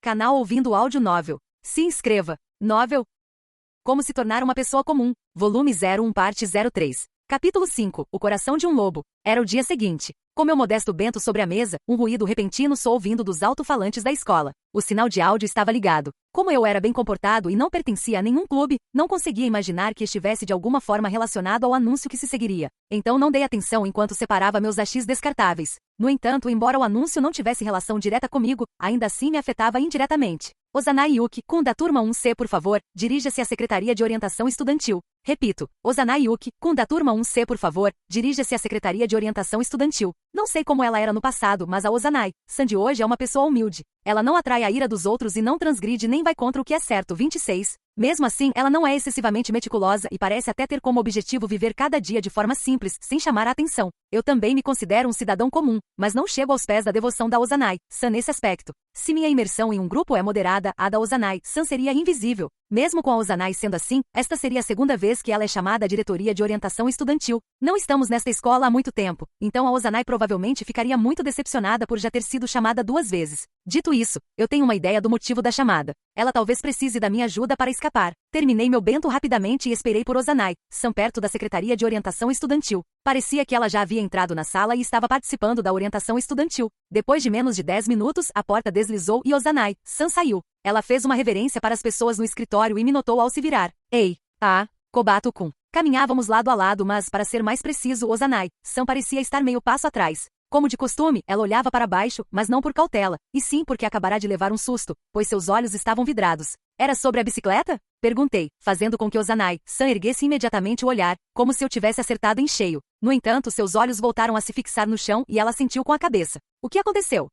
Canal Ouvindo Áudio Novel. Se inscreva. Novel. Como se tornar uma pessoa comum. Volume 01, parte 03. Capítulo 5. O coração de um lobo. Era o dia seguinte. Com meu modesto bento sobre a mesa, um ruído repentino soou vindo dos alto-falantes da escola. O sinal de áudio estava ligado. Como eu era bem comportado e não pertencia a nenhum clube, não conseguia imaginar que estivesse de alguma forma relacionado ao anúncio que se seguiria. Então não dei atenção enquanto separava meus AX descartáveis. No entanto, embora o anúncio não tivesse relação direta comigo, ainda assim me afetava indiretamente. Ozanai Yuki, com da turma 1C, por favor, dirija-se à Secretaria de Orientação Estudantil. Repito, Ozanai Yuki, com da turma 1C, por favor, dirija-se à Secretaria de Orientação Estudantil. Não sei como ela era no passado, mas a Ozanai-san de hoje é uma pessoa humilde. Ela não atrai a ira dos outros e não transgride nem vai contra o que é certo. 26. Mesmo assim, ela não é excessivamente meticulosa e parece até ter como objetivo viver cada dia de forma simples, sem chamar a atenção. Eu também me considero um cidadão comum, mas não chego aos pés da devoção da Ozanai-san nesse aspecto. Se minha imersão em um grupo é moderada, a da Ozanai-san seria invisível. Mesmo com a Ozanai sendo assim, esta seria a segunda vez que ela é chamada à diretoria de orientação estudantil. Não estamos nesta escola há muito tempo, então a Ozanai provavelmente ficaria muito decepcionada por já ter sido chamada 2 vezes. Dito isso, eu tenho uma ideia do motivo da chamada. Ela talvez precise da minha ajuda para escapar. Terminei meu bento rapidamente e esperei por Ozanai-san perto da Secretaria de Orientação Estudantil. Parecia que ela já havia entrado na sala e estava participando da orientação estudantil. Depois de menos de 10 minutos, a porta deslizou e Ozanai-san saiu. Ela fez uma reverência para as pessoas no escritório e me notou ao se virar. Ei, Kobato-kun. Caminhávamos lado a lado, mas, para ser mais preciso, Ozanai-san parecia estar meio passo atrás. Como de costume, ela olhava para baixo, mas não por cautela, e sim porque acabará de levar um susto, pois seus olhos estavam vidrados. Era sobre a bicicleta? Perguntei, fazendo com que Ozanai-san erguesse imediatamente o olhar, como se eu tivesse acertado em cheio. No entanto, seus olhos voltaram a se fixar no chão e ela assentiu com a cabeça. O que aconteceu?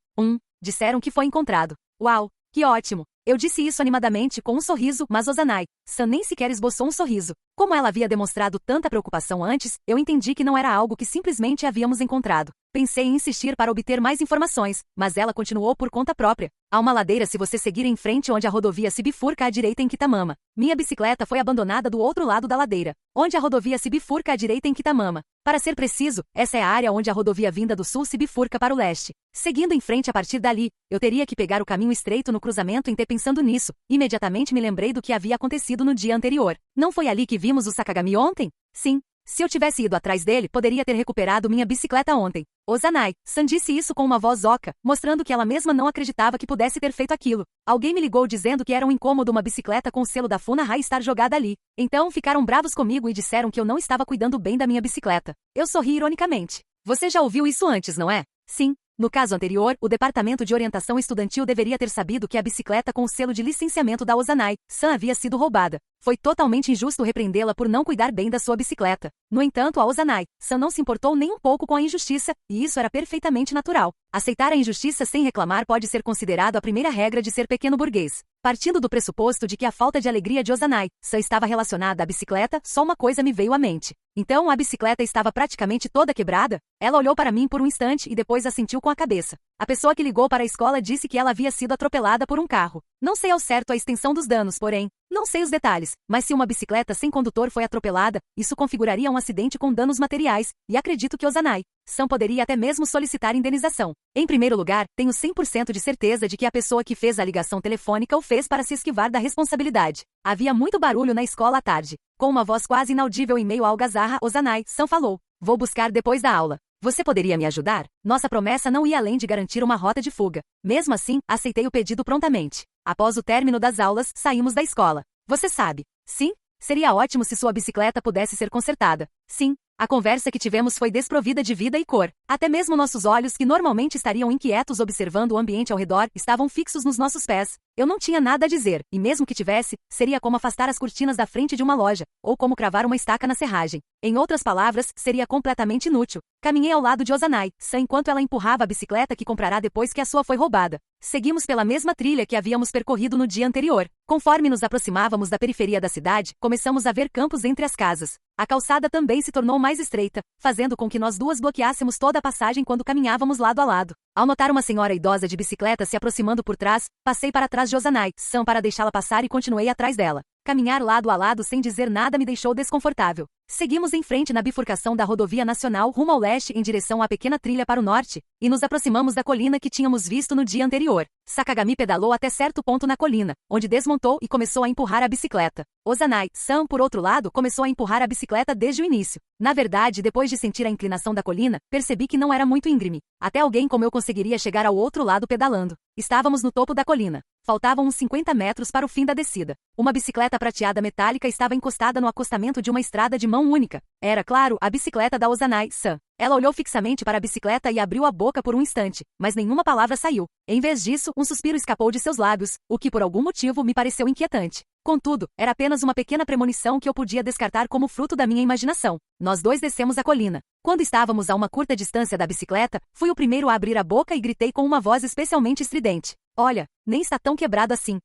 Disseram que foi encontrado. Uau, que ótimo! Eu disse isso animadamente com um sorriso, mas Ozanai-san nem sequer esboçou um sorriso. Como ela havia demonstrado tanta preocupação antes, eu entendi que não era algo que simplesmente havíamos encontrado. Pensei em insistir para obter mais informações, mas ela continuou por conta própria. Há uma ladeira se você seguir em frente onde a rodovia se bifurca à direita em Kitamama. Minha bicicleta foi abandonada do outro lado da ladeira, onde a rodovia se bifurca à direita em Kitamama. Para ser preciso, essa é a área onde a rodovia vinda do sul se bifurca para o leste. Seguindo em frente a partir dali, eu teria que pegar o caminho estreito no cruzamento. Pensando nisso, imediatamente me lembrei do que havia acontecido no dia anterior. Não foi ali que vimos o Sakagami ontem? Sim. Se eu tivesse ido atrás dele, poderia ter recuperado minha bicicleta ontem. Ozanai-san disse isso com uma voz oca, mostrando que ela mesma não acreditava que pudesse ter feito aquilo. Alguém me ligou dizendo que era um incômodo uma bicicleta com o selo da Funahai estar jogada ali. Então ficaram bravos comigo e disseram que eu não estava cuidando bem da minha bicicleta. Eu sorri ironicamente. Você já ouviu isso antes, não é? Sim. No caso anterior, o Departamento de Orientação Estudantil deveria ter sabido que a bicicleta com o selo de licenciamento da Ozanai-san havia sido roubada. Foi totalmente injusto repreendê-la por não cuidar bem da sua bicicleta. No entanto, a Ozanai-san não se importou nem um pouco com a injustiça, e isso era perfeitamente natural. Aceitar a injustiça sem reclamar pode ser considerado a primeira regra de ser pequeno burguês. Partindo do pressuposto de que a falta de alegria de Ozanai-san estava relacionada à bicicleta, só uma coisa me veio à mente. Então a bicicleta estava praticamente toda quebrada? Ela olhou para mim por um instante e depois assentiu com a cabeça. A pessoa que ligou para a escola disse que ela havia sido atropelada por um carro. Não sei ao certo a extensão dos danos, porém, não sei os detalhes, mas se uma bicicleta sem condutor foi atropelada, isso configuraria um acidente com danos materiais, e acredito que Ozanai-san poderia até mesmo solicitar indenização. Em primeiro lugar, tenho 100% de certeza de que a pessoa que fez a ligação telefônica o fez para se esquivar da responsabilidade. Havia muito barulho na escola à tarde. Com uma voz quase inaudível em meio à algazarra, Ozanai-san falou. Vou buscar depois da aula. Você poderia me ajudar? Nossa promessa não ia além de garantir uma rota de fuga. Mesmo assim, aceitei o pedido prontamente. Após o término das aulas, saímos da escola. Você sabe? Sim? Seria ótimo se sua bicicleta pudesse ser consertada. Sim. A conversa que tivemos foi desprovida de vida e cor. Até mesmo nossos olhos, que normalmente estariam inquietos observando o ambiente ao redor, estavam fixos nos nossos pés. Eu não tinha nada a dizer, e mesmo que tivesse, seria como afastar as cortinas da frente de uma loja, ou como cravar uma estaca na serragem. Em outras palavras, seria completamente inútil. Caminhei ao lado de Ozanai-san enquanto ela empurrava a bicicleta que comprará depois que a sua foi roubada. Seguimos pela mesma trilha que havíamos percorrido no dia anterior. Conforme nos aproximávamos da periferia da cidade, começamos a ver campos entre as casas. A calçada também se tornou mais estreita, fazendo com que nós duas bloqueássemos toda a passagem quando caminhávamos lado a lado. Ao notar uma senhora idosa de bicicleta se aproximando por trás, passei para trás de Ozanai-san para deixá-la passar e continuei atrás dela. Caminhar lado a lado sem dizer nada me deixou desconfortável. Seguimos em frente na bifurcação da rodovia nacional rumo ao leste em direção à pequena trilha para o norte, e nos aproximamos da colina que tínhamos visto no dia anterior. Sakagami pedalou até certo ponto na colina, onde desmontou e começou a empurrar a bicicleta. Ozanai-san, por outro lado, começou a empurrar a bicicleta desde o início. Na verdade, depois de sentir a inclinação da colina, percebi que não era muito íngreme. Até alguém como eu conseguiria chegar ao outro lado pedalando. Estávamos no topo da colina. Faltavam uns 50 metros para o fim da descida. Uma bicicleta prateada metálica estava encostada no acostamento de uma estrada de mão única. Era, claro, a bicicleta da Ozanai-san. Ela olhou fixamente para a bicicleta e abriu a boca por um instante, mas nenhuma palavra saiu. Em vez disso, um suspiro escapou de seus lábios, o que por algum motivo me pareceu inquietante. Contudo, era apenas uma pequena premonição que eu podia descartar como fruto da minha imaginação. Nós dois descemos a colina. Quando estávamos a uma curta distância da bicicleta, fui o primeiro a abrir a boca e gritei com uma voz especialmente estridente. Olha, nem está tão quebrado assim.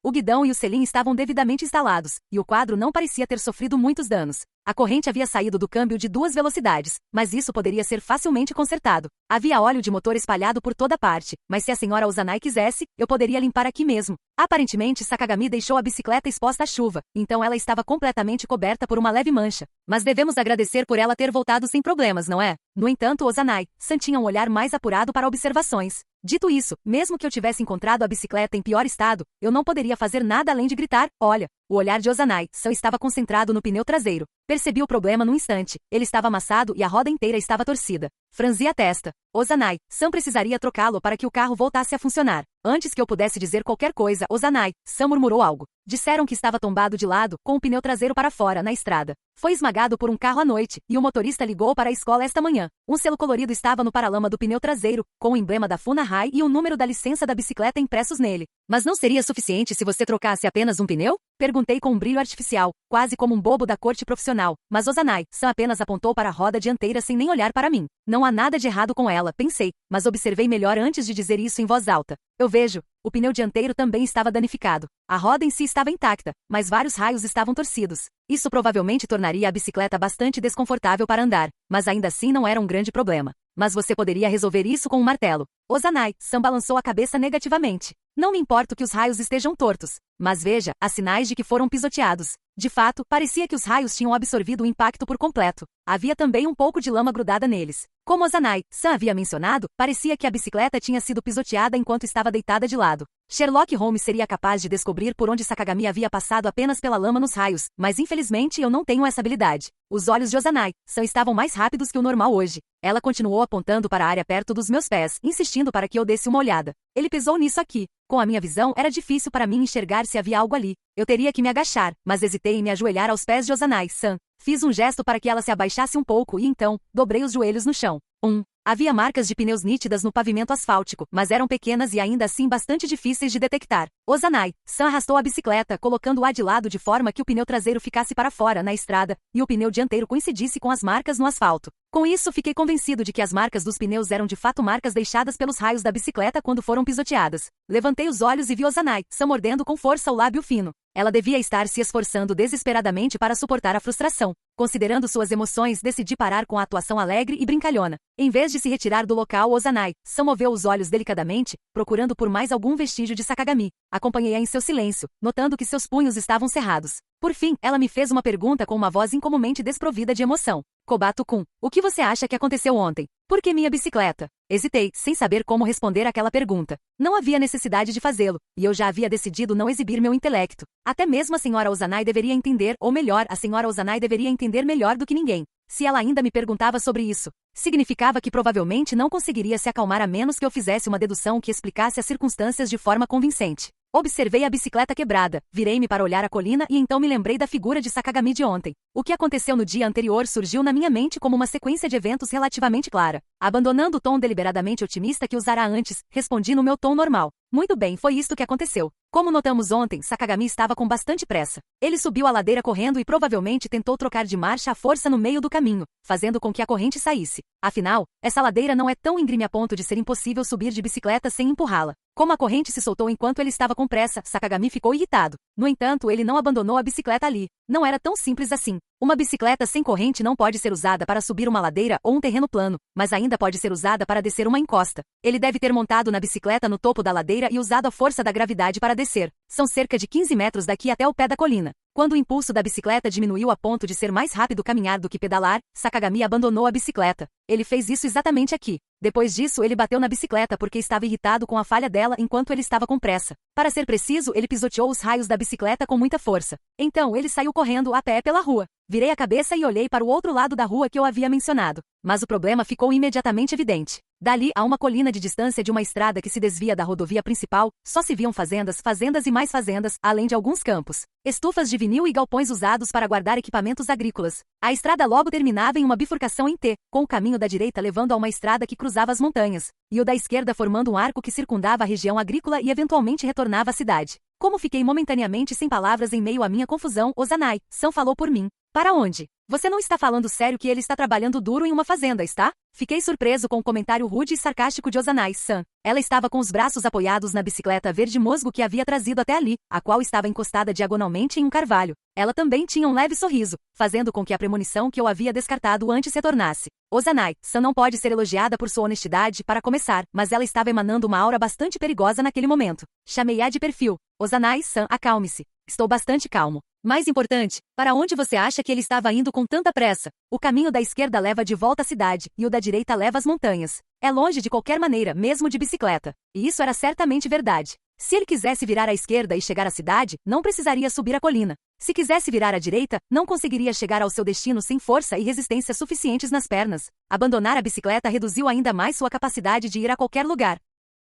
O guidão e o selim estavam devidamente instalados, e o quadro não parecia ter sofrido muitos danos. A corrente havia saído do câmbio de 2 velocidades, mas isso poderia ser facilmente consertado. Havia óleo de motor espalhado por toda parte, mas se a senhora Ozanai quisesse, eu poderia limpar aqui mesmo. Aparentemente, Sakagami deixou a bicicleta exposta à chuva, então ela estava completamente coberta por uma leve mancha. Mas devemos agradecer por ela ter voltado sem problemas, não é? No entanto, Ozanai-san tinha um olhar mais apurado para observações. Dito isso, mesmo que eu tivesse encontrado a bicicleta em pior estado, eu não poderia fazer nada além de gritar, olha. O olhar de Ozanai-san estava concentrado no pneu traseiro. Percebi o problema num instante. Ele estava amassado e a roda inteira estava torcida. Franzi a testa. Ozanai-san precisaria trocá-lo para que o carro voltasse a funcionar. Antes que eu pudesse dizer qualquer coisa, Ozanai-san murmurou algo. Disseram que estava tombado de lado, com o pneu traseiro para fora, na estrada. Foi esmagado por um carro à noite, e o motorista ligou para a escola esta manhã. Um selo colorido estava no paralama do pneu traseiro, com o emblema da Funahai e o número da licença da bicicleta impressos nele. Mas não seria suficiente se você trocasse apenas um pneu? Perguntei com um brilho artificial, quase como um bobo da corte profissional, mas Ozanai-san apenas apontou para a roda dianteira sem nem olhar para mim. Não há nada de errado com ela, pensei, mas observei melhor antes de dizer isso em voz alta. Eu vejo. O pneu dianteiro também estava danificado. A roda em si estava intacta, mas vários raios estavam torcidos. Isso provavelmente tornaria a bicicleta bastante desconfortável para andar, mas ainda assim não era um grande problema. Mas você poderia resolver isso com um martelo. Ozanai-san balançou a cabeça negativamente. Não me importo que os raios estejam tortos, mas veja, há sinais de que foram pisoteados. De fato, parecia que os raios tinham absorvido o impacto por completo. Havia também um pouco de lama grudada neles. Como Ozanai-san havia mencionado, parecia que a bicicleta tinha sido pisoteada enquanto estava deitada de lado. Sherlock Holmes seria capaz de descobrir por onde Sakagami havia passado apenas pela lama nos raios, mas infelizmente eu não tenho essa habilidade. Os olhos de Ozanai-san estavam mais rápidos que o normal hoje. Ela continuou apontando para a área perto dos meus pés, insistindo para que eu desse uma olhada. Ele pesou nisso aqui. Com a minha visão, era difícil para mim enxergar se havia algo ali. Eu teria que me agachar, mas hesitei em me ajoelhar aos pés de Ozanai-san. Fiz um gesto para que ela se abaixasse um pouco e então, dobrei os joelhos no chão. Havia marcas de pneus nítidas no pavimento asfáltico, mas eram pequenas e ainda assim bastante difíceis de detectar. Ozanai-san arrastou a bicicleta, colocando-a de lado de forma que o pneu traseiro ficasse para fora na estrada, e o pneu dianteiro coincidisse com as marcas no asfalto. Com isso, fiquei convencido de que as marcas dos pneus eram de fato marcas deixadas pelos raios da bicicleta quando foram pisoteadas. Levantei os olhos e vi Ozanai-san mordendo com força o lábio fino. Ela devia estar se esforçando desesperadamente para suportar a frustração. Considerando suas emoções, decidi parar com a atuação alegre e brincalhona. Em vez de se retirar do local, Ozanai-san moveu os olhos delicadamente, procurando por mais algum vestígio de Sakagami. Acompanhei-a em seu silêncio, notando que seus punhos estavam cerrados. Por fim, ela me fez uma pergunta com uma voz incomumente desprovida de emoção. Kobato-kun, o que você acha que aconteceu ontem? Por que minha bicicleta? Hesitei, sem saber como responder àquela pergunta. Não havia necessidade de fazê-lo, e eu já havia decidido não exibir meu intelecto. Até mesmo a senhora Ozanai deveria entender, ou melhor, a senhora Ozanai deveria entender melhor do que ninguém. Se ela ainda me perguntava sobre isso, significava que provavelmente não conseguiria se acalmar a menos que eu fizesse uma dedução que explicasse as circunstâncias de forma convincente. Observei a bicicleta quebrada, virei-me para olhar a colina e então me lembrei da figura de Sakagami de ontem. O que aconteceu no dia anterior surgiu na minha mente como uma sequência de eventos relativamente clara. Abandonando o tom deliberadamente otimista que usara antes, respondi no meu tom normal. Muito bem, foi isto que aconteceu. Como notamos ontem, Sakagami estava com bastante pressa. Ele subiu a ladeira correndo e provavelmente tentou trocar de marcha à força no meio do caminho, fazendo com que a corrente saísse. Afinal, essa ladeira não é tão íngreme a ponto de ser impossível subir de bicicleta sem empurrá-la. Como a corrente se soltou enquanto ele estava com pressa, Sakagami ficou irritado. No entanto, ele não abandonou a bicicleta ali. Não era tão simples assim. Uma bicicleta sem corrente não pode ser usada para subir uma ladeira ou um terreno plano, mas ainda pode ser usada para descer uma encosta. Ele deve ter montado na bicicleta no topo da ladeira maneira e usado a força da gravidade para descer. São cerca de 15 metros daqui até o pé da colina. Quando o impulso da bicicleta diminuiu a ponto de ser mais rápido caminhar do que pedalar, Sakagami abandonou a bicicleta. Ele fez isso exatamente aqui. Depois disso, ele bateu na bicicleta porque estava irritado com a falha dela enquanto ele estava com pressa. Para ser preciso, ele pisoteou os raios da bicicleta com muita força. Então, ele saiu correndo a pé pela rua. Virei a cabeça e olhei para o outro lado da rua que eu havia mencionado. Mas o problema ficou imediatamente evidente. Dali, a uma colina de distância de uma estrada que se desvia da rodovia principal, só se viam fazendas, fazendas e mais fazendas, além de alguns campos, estufas de vinil e galpões usados para guardar equipamentos agrícolas. A estrada logo terminava em uma bifurcação em T, com o caminho da direita levando a uma estrada que cruzava as montanhas, e o da esquerda formando um arco que circundava a região agrícola e eventualmente retornava à cidade. Como fiquei momentaneamente sem palavras em meio à minha confusão, Ozanai-san falou por mim. Para onde? Você não está falando sério que ele está trabalhando duro em uma fazenda, está? Fiquei surpreso com o comentário rude e sarcástico de Ozanai-san. Ela estava com os braços apoiados na bicicleta verde musgo que havia trazido até ali, a qual estava encostada diagonalmente em um carvalho. Ela também tinha um leve sorriso, fazendo com que a premonição que eu havia descartado antes retornasse. Ozanai-san não pode ser elogiada por sua honestidade para começar, mas ela estava emanando uma aura bastante perigosa naquele momento. Chamei-a de perfil. Ozanai-san, acalme-se. Estou bastante calmo. Mais importante, para onde você acha que ele estava indo com tanta pressa? O caminho da esquerda leva de volta à cidade, e o da direita leva às montanhas. É longe de qualquer maneira, mesmo de bicicleta. E isso era certamente verdade. Se ele quisesse virar à esquerda e chegar à cidade, não precisaria subir a colina. Se quisesse virar à direita, não conseguiria chegar ao seu destino sem força e resistência suficientes nas pernas. Abandonar a bicicleta reduziu ainda mais sua capacidade de ir a qualquer lugar.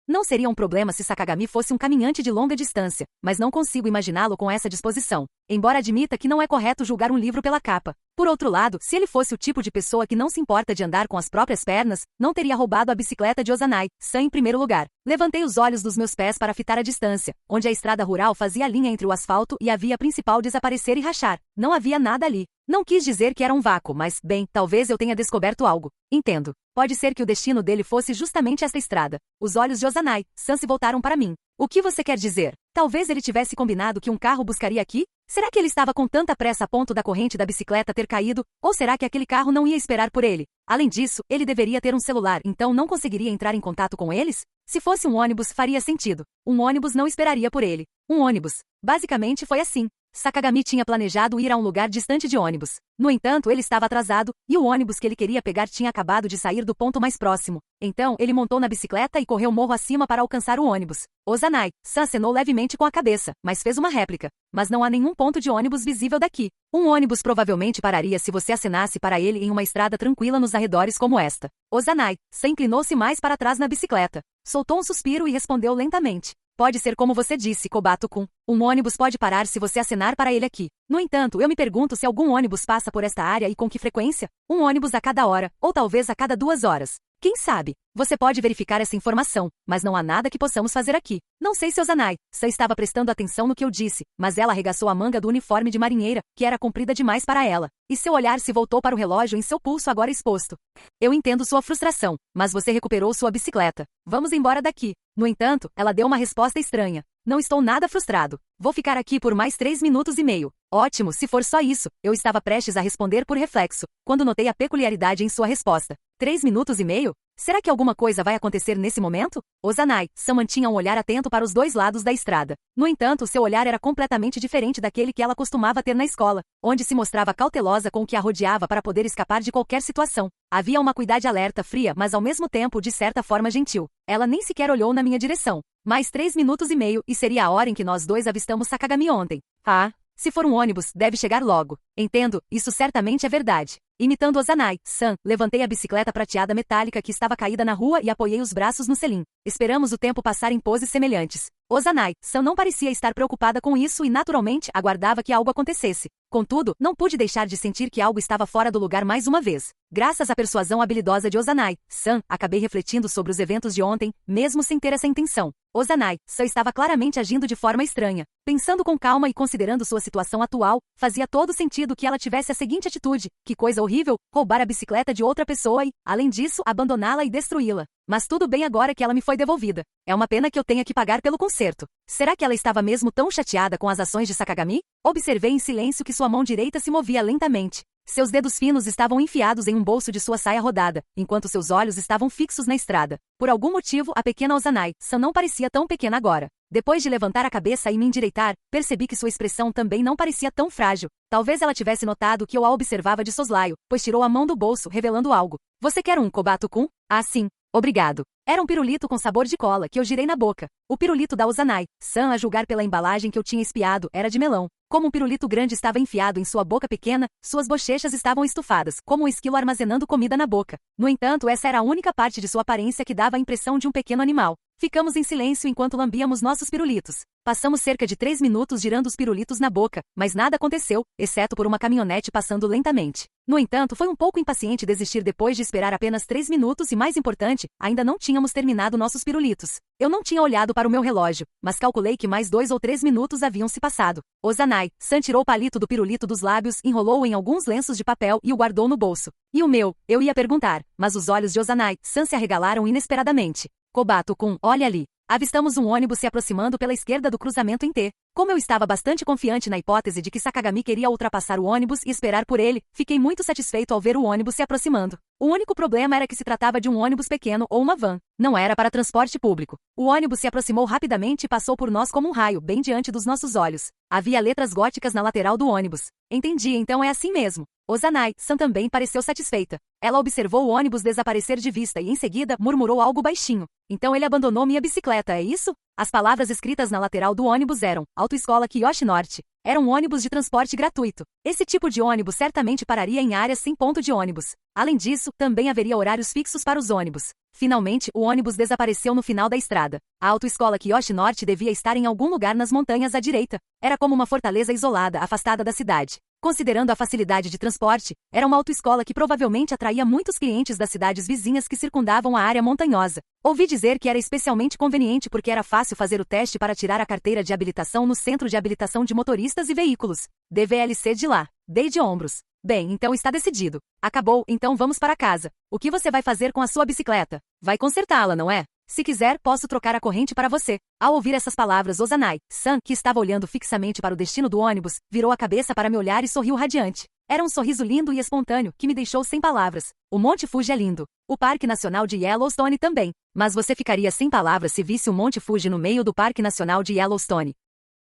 Não seria um problema se Sakagami fosse um caminhante de longa distância, mas não consigo imaginá-lo com essa disposição, embora admita que não é correto julgar um livro pela capa. Por outro lado, se ele fosse o tipo de pessoa que não se importa de andar com as próprias pernas, não teria roubado a bicicleta de Ozanai-san em primeiro lugar. Levantei os olhos dos meus pés para fitar a distância, onde a estrada rural fazia a linha entre o asfalto e a via principal desaparecer e rachar. Não havia nada ali. Não quis dizer que era um vácuo, mas, bem, talvez eu tenha descoberto algo. Entendo. Pode ser que o destino dele fosse justamente esta estrada. Os olhos de Ozanai-san se voltaram para mim. O que você quer dizer? Talvez ele tivesse combinado que um carro buscaria aqui? Será que ele estava com tanta pressa a ponto da corrente da bicicleta ter caído? Ou será que aquele carro não ia esperar por ele? Além disso, ele deveria ter um celular, então não conseguiria entrar em contato com eles? Se fosse um ônibus, faria sentido. Um ônibus não esperaria por ele. Um ônibus. Basicamente foi assim. Sakagami tinha planejado ir a um lugar distante de ônibus. No entanto, ele estava atrasado, e o ônibus que ele queria pegar tinha acabado de sair do ponto mais próximo. Então, ele montou na bicicleta e correu morro acima para alcançar o ônibus. Ozanai-san acenou levemente com a cabeça, mas fez uma réplica. Mas não há nenhum ponto de ônibus visível daqui. Um ônibus provavelmente pararia se você acenasse para ele em uma estrada tranquila nos arredores como esta. Ozanai-san inclinou-se mais para trás na bicicleta. Soltou um suspiro e respondeu lentamente. Pode ser como você disse, Kobato-kun. Um ônibus pode parar se você acenar para ele aqui. No entanto, eu me pergunto se algum ônibus passa por esta área e com que frequência? Um ônibus a cada hora, ou talvez a cada 2 horas. Quem sabe? Você pode verificar essa informação, mas não há nada que possamos fazer aqui. Não sei se Ozanai-san estava prestando atenção no que eu disse, mas ela arregaçou a manga do uniforme de marinheira, que era comprida demais para ela, e seu olhar se voltou para o relógio em seu pulso agora exposto. Eu entendo sua frustração, mas você recuperou sua bicicleta. Vamos embora daqui. No entanto, ela deu uma resposta estranha. Não estou nada frustrado. Vou ficar aqui por mais 3 minutos e meio. Ótimo, se for só isso. Eu estava prestes a responder por reflexo, quando notei a peculiaridade em sua resposta. 3 minutos e meio? Será que alguma coisa vai acontecer nesse momento? Ozanai-san mantinha um olhar atento para os 2 lados da estrada. No entanto, seu olhar era completamente diferente daquele que ela costumava ter na escola, onde se mostrava cautelosa com o que a rodeava para poder escapar de qualquer situação. Havia uma cuidade alerta, fria, mas ao mesmo tempo de certa forma gentil. Ela nem sequer olhou na minha direção. Mais 3 minutos e meio, e seria a hora em que nós dois avistamos Sakagami ontem. Ah, se for um ônibus, deve chegar logo. Entendo, isso certamente é verdade. Imitando Ozanai-san, levantei a bicicleta prateada metálica que estava caída na rua e apoiei os braços no selim. Esperamos o tempo passar em poses semelhantes. Ozanai-san não parecia estar preocupada com isso e naturalmente aguardava que algo acontecesse. Contudo, não pude deixar de sentir que algo estava fora do lugar mais uma vez. Graças à persuasão habilidosa de Ozanai-san, acabei refletindo sobre os eventos de ontem, mesmo sem ter essa intenção. Ozanai-san estava claramente agindo de forma estranha. Pensando com calma e considerando sua situação atual, fazia todo sentido que ela tivesse a seguinte atitude: que coisa horrível, roubar a bicicleta de outra pessoa e, além disso, abandoná-la e destruí-la. Mas tudo bem agora que ela me foi devolvida. É uma pena que eu tenha que pagar pelo conserto. Será que ela estava mesmo tão chateada com as ações de Sakagami? Observei em silêncio que sua mão direita se movia lentamente. Seus dedos finos estavam enfiados em um bolso de sua saia rodada, enquanto seus olhos estavam fixos na estrada. Por algum motivo, a pequena Ozanai-san não parecia tão pequena agora. Depois de levantar a cabeça e me endireitar, percebi que sua expressão também não parecia tão frágil. Talvez ela tivesse notado que eu a observava de soslaio, pois tirou a mão do bolso, revelando algo. Você quer um, Kobato-kun? Ah, sim. Obrigado. Era um pirulito com sabor de cola que eu girei na boca. O pirulito da Ozanai-san, a julgar pela embalagem que eu tinha espiado, era de melão. Como um pirulito grande estava enfiado em sua boca pequena, suas bochechas estavam estufadas, como um esquilo armazenando comida na boca. No entanto, essa era a única parte de sua aparência que dava a impressão de um pequeno animal. Ficamos em silêncio enquanto lambíamos nossos pirulitos. Passamos cerca de 3 minutos girando os pirulitos na boca, mas nada aconteceu, exceto por uma caminhonete passando lentamente. No entanto, foi um pouco impaciente desistir depois de esperar apenas 3 minutos e, mais importante, ainda não tínhamos terminado nossos pirulitos. Eu não tinha olhado para o meu relógio, mas calculei que mais 2 ou 3 minutos haviam se passado. Ozanai-san tirou o palito do pirulito dos lábios, enrolou-o em alguns lenços de papel e o guardou no bolso. E o meu? Eu ia perguntar, mas os olhos de Ozanai-san se arregalaram inesperadamente. Kobato-kun, olha ali. Avistamos um ônibus se aproximando pela esquerda do cruzamento em T. Como eu estava bastante confiante na hipótese de que Sakagami queria ultrapassar o ônibus e esperar por ele, fiquei muito satisfeito ao ver o ônibus se aproximando. O único problema era que se tratava de um ônibus pequeno ou uma van. Não era para transporte público. O ônibus se aproximou rapidamente e passou por nós como um raio, bem diante dos nossos olhos. Havia letras góticas na lateral do ônibus. Entendi, então é assim mesmo. Ozanai-san também pareceu satisfeita. Ela observou o ônibus desaparecer de vista e em seguida murmurou algo baixinho. Então ele abandonou minha bicicleta, é isso? As palavras escritas na lateral do ônibus eram Autoescola Kiyoshi Norte. Era um ônibus de transporte gratuito. Esse tipo de ônibus certamente pararia em áreas sem ponto de ônibus. Além disso, também haveria horários fixos para os ônibus. Finalmente, o ônibus desapareceu no final da estrada. A autoescola Kiyoshi Norte devia estar em algum lugar nas montanhas à direita. Era como uma fortaleza isolada, afastada da cidade. Considerando a facilidade de transporte, era uma autoescola que provavelmente atraía muitos clientes das cidades vizinhas que circundavam a área montanhosa. Ouvi dizer que era especialmente conveniente porque era fácil fazer o teste para tirar a carteira de habilitação no Centro de Habilitação de Motoristas e Veículos. DVLC de lá. Dei de ombros. Bem, então está decidido. Acabou, então vamos para casa. O que você vai fazer com a sua bicicleta? Vai consertá-la, não é? Se quiser, posso trocar a corrente para você. Ao ouvir essas palavras, Ozanai-san, que estava olhando fixamente para o destino do ônibus, virou a cabeça para me olhar e sorriu radiante. Era um sorriso lindo e espontâneo, que me deixou sem palavras. O Monte Fuji é lindo. O Parque Nacional de Yellowstone também. Mas você ficaria sem palavras se visse o Monte Fuji no meio do Parque Nacional de Yellowstone.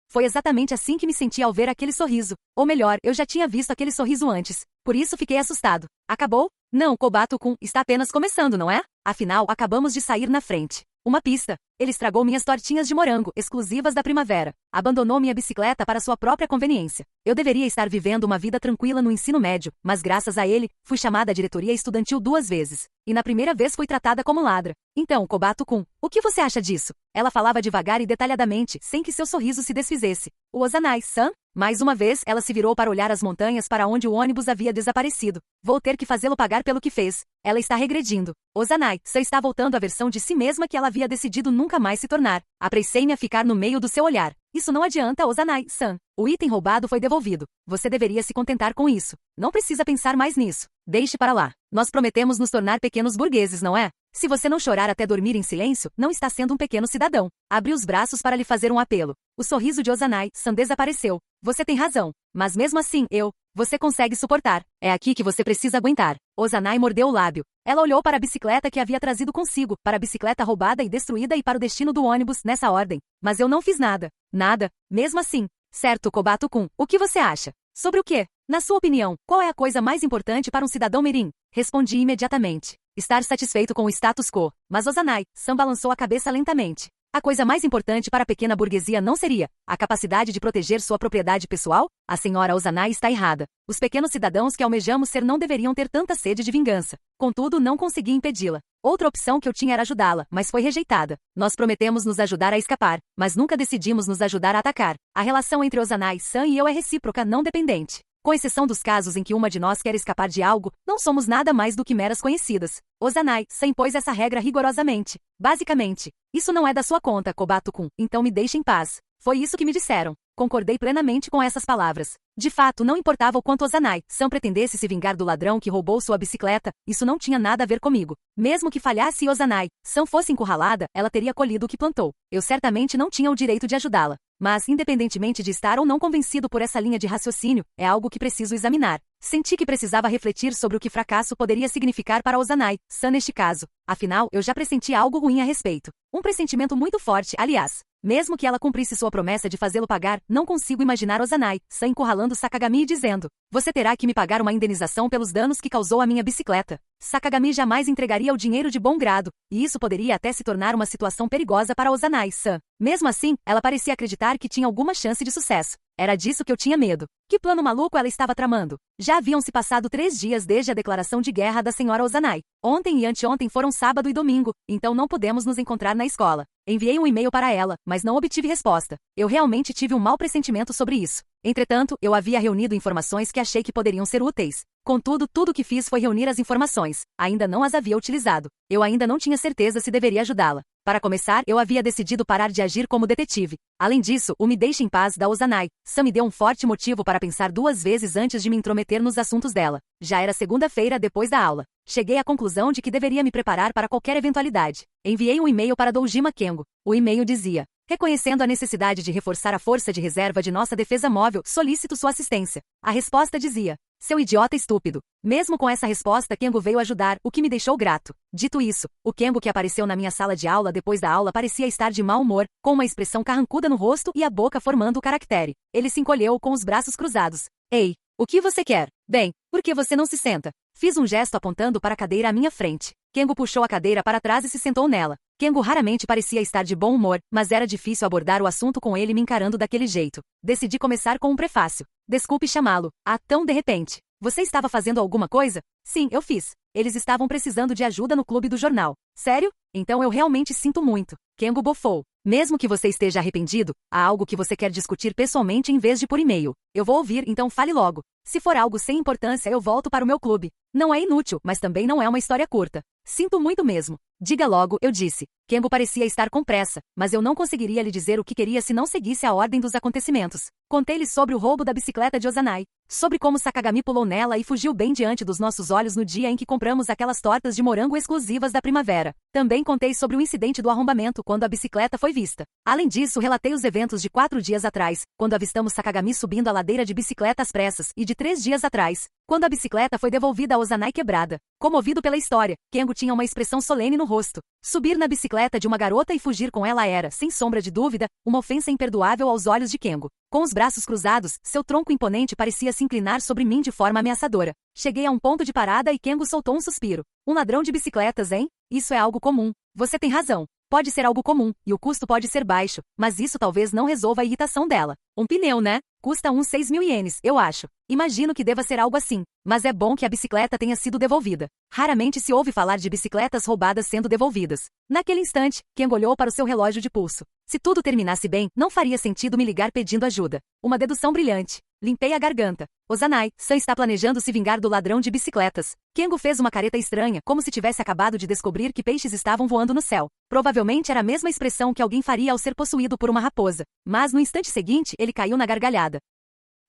Foi exatamente assim que me senti ao ver aquele sorriso. Ou melhor, eu já tinha visto aquele sorriso antes. Por isso fiquei assustado. Acabou? Não, Kobato-kun, está apenas começando, não é? Afinal, acabamos de sair na frente. Uma pista. Ele estragou minhas tortinhas de morango, exclusivas da primavera. Abandonou minha bicicleta para sua própria conveniência. Eu deveria estar vivendo uma vida tranquila no ensino médio, mas graças a ele, fui chamada à diretoria estudantil 2 vezes. E na primeira vez fui tratada como ladra. Então, Kobato-kun, o que você acha disso? Ela falava devagar e detalhadamente, sem que seu sorriso se desfizesse. O Ozanai-san? Mais uma vez, ela se virou para olhar as montanhas para onde o ônibus havia desaparecido. Vou ter que fazê-lo pagar pelo que fez. Ela está regredindo. Ozanai-san está voltando à versão de si mesma que ela havia decidido nunca mais se tornar. Apressei-me a ficar no meio do seu olhar. Isso não adianta, Ozanai-san. O item roubado foi devolvido. Você deveria se contentar com isso. Não precisa pensar mais nisso. Deixe para lá. Nós prometemos nos tornar pequenos burgueses, não é? Se você não chorar até dormir em silêncio, não está sendo um pequeno cidadão. Abri os braços para lhe fazer um apelo. O sorriso de Ozanai-san desapareceu. Você tem razão. Mas mesmo assim, você consegue suportar. É aqui que você precisa aguentar. Ozanai mordeu o lábio. Ela olhou para a bicicleta que havia trazido consigo, para a bicicleta roubada e destruída e para o destino do ônibus, nessa ordem. Mas eu não fiz nada. Nada. Mesmo assim. Certo, Kobato-kun. O que você acha? Sobre o quê? Na sua opinião, qual é a coisa mais importante para um cidadão mirim? Respondi imediatamente. Estar satisfeito com o status quo. Mas Ozanai-san balançou a cabeça lentamente. A coisa mais importante para a pequena burguesia não seria a capacidade de proteger sua propriedade pessoal? A senhora Ozanai está errada. Os pequenos cidadãos que almejamos ser não deveriam ter tanta sede de vingança. Contudo, não consegui impedi-la. Outra opção que eu tinha era ajudá-la, mas foi rejeitada. Nós prometemos nos ajudar a escapar, mas nunca decidimos nos ajudar a atacar. A relação entre Ozanai-san e eu é recíproca, não dependente. Com exceção dos casos em que uma de nós quer escapar de algo, não somos nada mais do que meras conhecidas. Ozanai-san impôs essa regra rigorosamente. Basicamente, isso não é da sua conta, Kobato-kun, então me deixe em paz. Foi isso que me disseram. Concordei plenamente com essas palavras. De fato, não importava o quanto Ozanai-san pretendesse se vingar do ladrão que roubou sua bicicleta, isso não tinha nada a ver comigo. Mesmo que falhasse e Ozanai-san fosse encurralada, ela teria colhido o que plantou. Eu certamente não tinha o direito de ajudá-la. Mas, independentemente de estar ou não convencido por essa linha de raciocínio, é algo que preciso examinar. Senti que precisava refletir sobre o que fracasso poderia significar para Ozanai-san neste caso. Afinal, eu já pressentia algo ruim a respeito. Um pressentimento muito forte, aliás. Mesmo que ela cumprisse sua promessa de fazê-lo pagar, não consigo imaginar Ozanai-san encurralando Sakagami e dizendo: "Você terá que me pagar uma indenização pelos danos que causou à minha bicicleta." Sakagami jamais entregaria o dinheiro de bom grado, e isso poderia até se tornar uma situação perigosa para Ozanai-san. Mesmo assim, ela parecia acreditar que tinha alguma chance de sucesso. Era disso que eu tinha medo. Que plano maluco ela estava tramando? Já haviam se passado 3 dias desde a declaração de guerra da senhora Ozanai. Ontem e anteontem foram sábado e domingo, então não pudemos nos encontrar na escola. Enviei um e-mail para ela, mas não obtive resposta. Eu realmente tive um mau pressentimento sobre isso. Entretanto, eu havia reunido informações que achei que poderiam ser úteis. Contudo, tudo o que fiz foi reunir as informações. Ainda não as havia utilizado. Eu ainda não tinha certeza se deveria ajudá-la. Para começar, eu havia decidido parar de agir como detetive. Além disso, o Me Deixe em Paz da Ozanai-san me deu um forte motivo para pensar 2 vezes antes de me intrometer nos assuntos dela. Já era segunda-feira depois da aula. Cheguei à conclusão de que deveria me preparar para qualquer eventualidade. Enviei um e-mail para Doujima Kengo. O e-mail dizia: "Reconhecendo a necessidade de reforçar a força de reserva de nossa defesa móvel, solicito sua assistência." A resposta dizia: "Seu idiota estúpido." Mesmo com essa resposta, Kengo veio ajudar, o que me deixou grato. Dito isso, o Kengo que apareceu na minha sala de aula depois da aula parecia estar de mau humor, com uma expressão carrancuda no rosto e a boca formando o caractere. Ele se encolheu com os braços cruzados. "Ei, o que você quer? Bem, por que você não se senta?" Fiz um gesto apontando para a cadeira à minha frente. Kengo puxou a cadeira para trás e se sentou nela. Kengo raramente parecia estar de bom humor, mas era difícil abordar o assunto com ele me encarando daquele jeito. Decidi começar com um prefácio. "Desculpe chamá-lo. Tão de repente. Você estava fazendo alguma coisa?" "Sim, eu fiz. Eles estavam precisando de ajuda no clube do jornal." "Sério? Então eu realmente sinto muito." Kengo bofou. "Mesmo que você esteja arrependido, há algo que você quer discutir pessoalmente em vez de por e-mail. Eu vou ouvir, então fale logo. Se for algo sem importância, eu volto para o meu clube. Não é inútil, mas também não é uma história curta." "Sinto muito mesmo." "Diga logo", eu disse. Kengo parecia estar com pressa, mas eu não conseguiria lhe dizer o que queria se não seguisse a ordem dos acontecimentos. Contei-lhe sobre o roubo da bicicleta de Ozanai, sobre como Sakagami pulou nela e fugiu bem diante dos nossos olhos no dia em que compramos aquelas tortas de morango exclusivas da primavera. Também contei sobre o incidente do arrombamento quando a bicicleta foi vista. Além disso, relatei os eventos de 4 dias atrás, quando avistamos Sakagami subindo a ladeira de bicicleta às pressas, e de 3 dias atrás, quando a bicicleta foi devolvida a Ozanai quebrada. Comovido pela história, Kengo tinha uma expressão solene no rosto. Subir na bicicleta de uma garota e fugir com ela era, sem sombra de dúvida, uma ofensa imperdoável aos olhos de Kengo. Com os braços cruzados, seu tronco imponente parecia se inclinar sobre mim de forma ameaçadora. Cheguei a um ponto de parada e Kengo soltou um suspiro. "Um ladrão de bicicletas, hein? Isso é algo comum." "Você tem razão. Pode ser algo comum, e o custo pode ser baixo, mas isso talvez não resolva a irritação dela. Um pneu, né? Custa uns 6.000 ienes, eu acho. Imagino que deva ser algo assim, mas é bom que a bicicleta tenha sido devolvida. Raramente se ouve falar de bicicletas roubadas sendo devolvidas." Naquele instante, Kengo olhou para o seu relógio de pulso. Se tudo terminasse bem, não faria sentido me ligar pedindo ajuda. Uma dedução brilhante. Limpei a garganta. Ozanai-san está planejando se vingar do ladrão de bicicletas. Kengo fez uma careta estranha, como se tivesse acabado de descobrir que peixes estavam voando no céu. Provavelmente era a mesma expressão que alguém faria ao ser possuído por uma raposa. Mas no instante seguinte, ele caiu na gargalhada.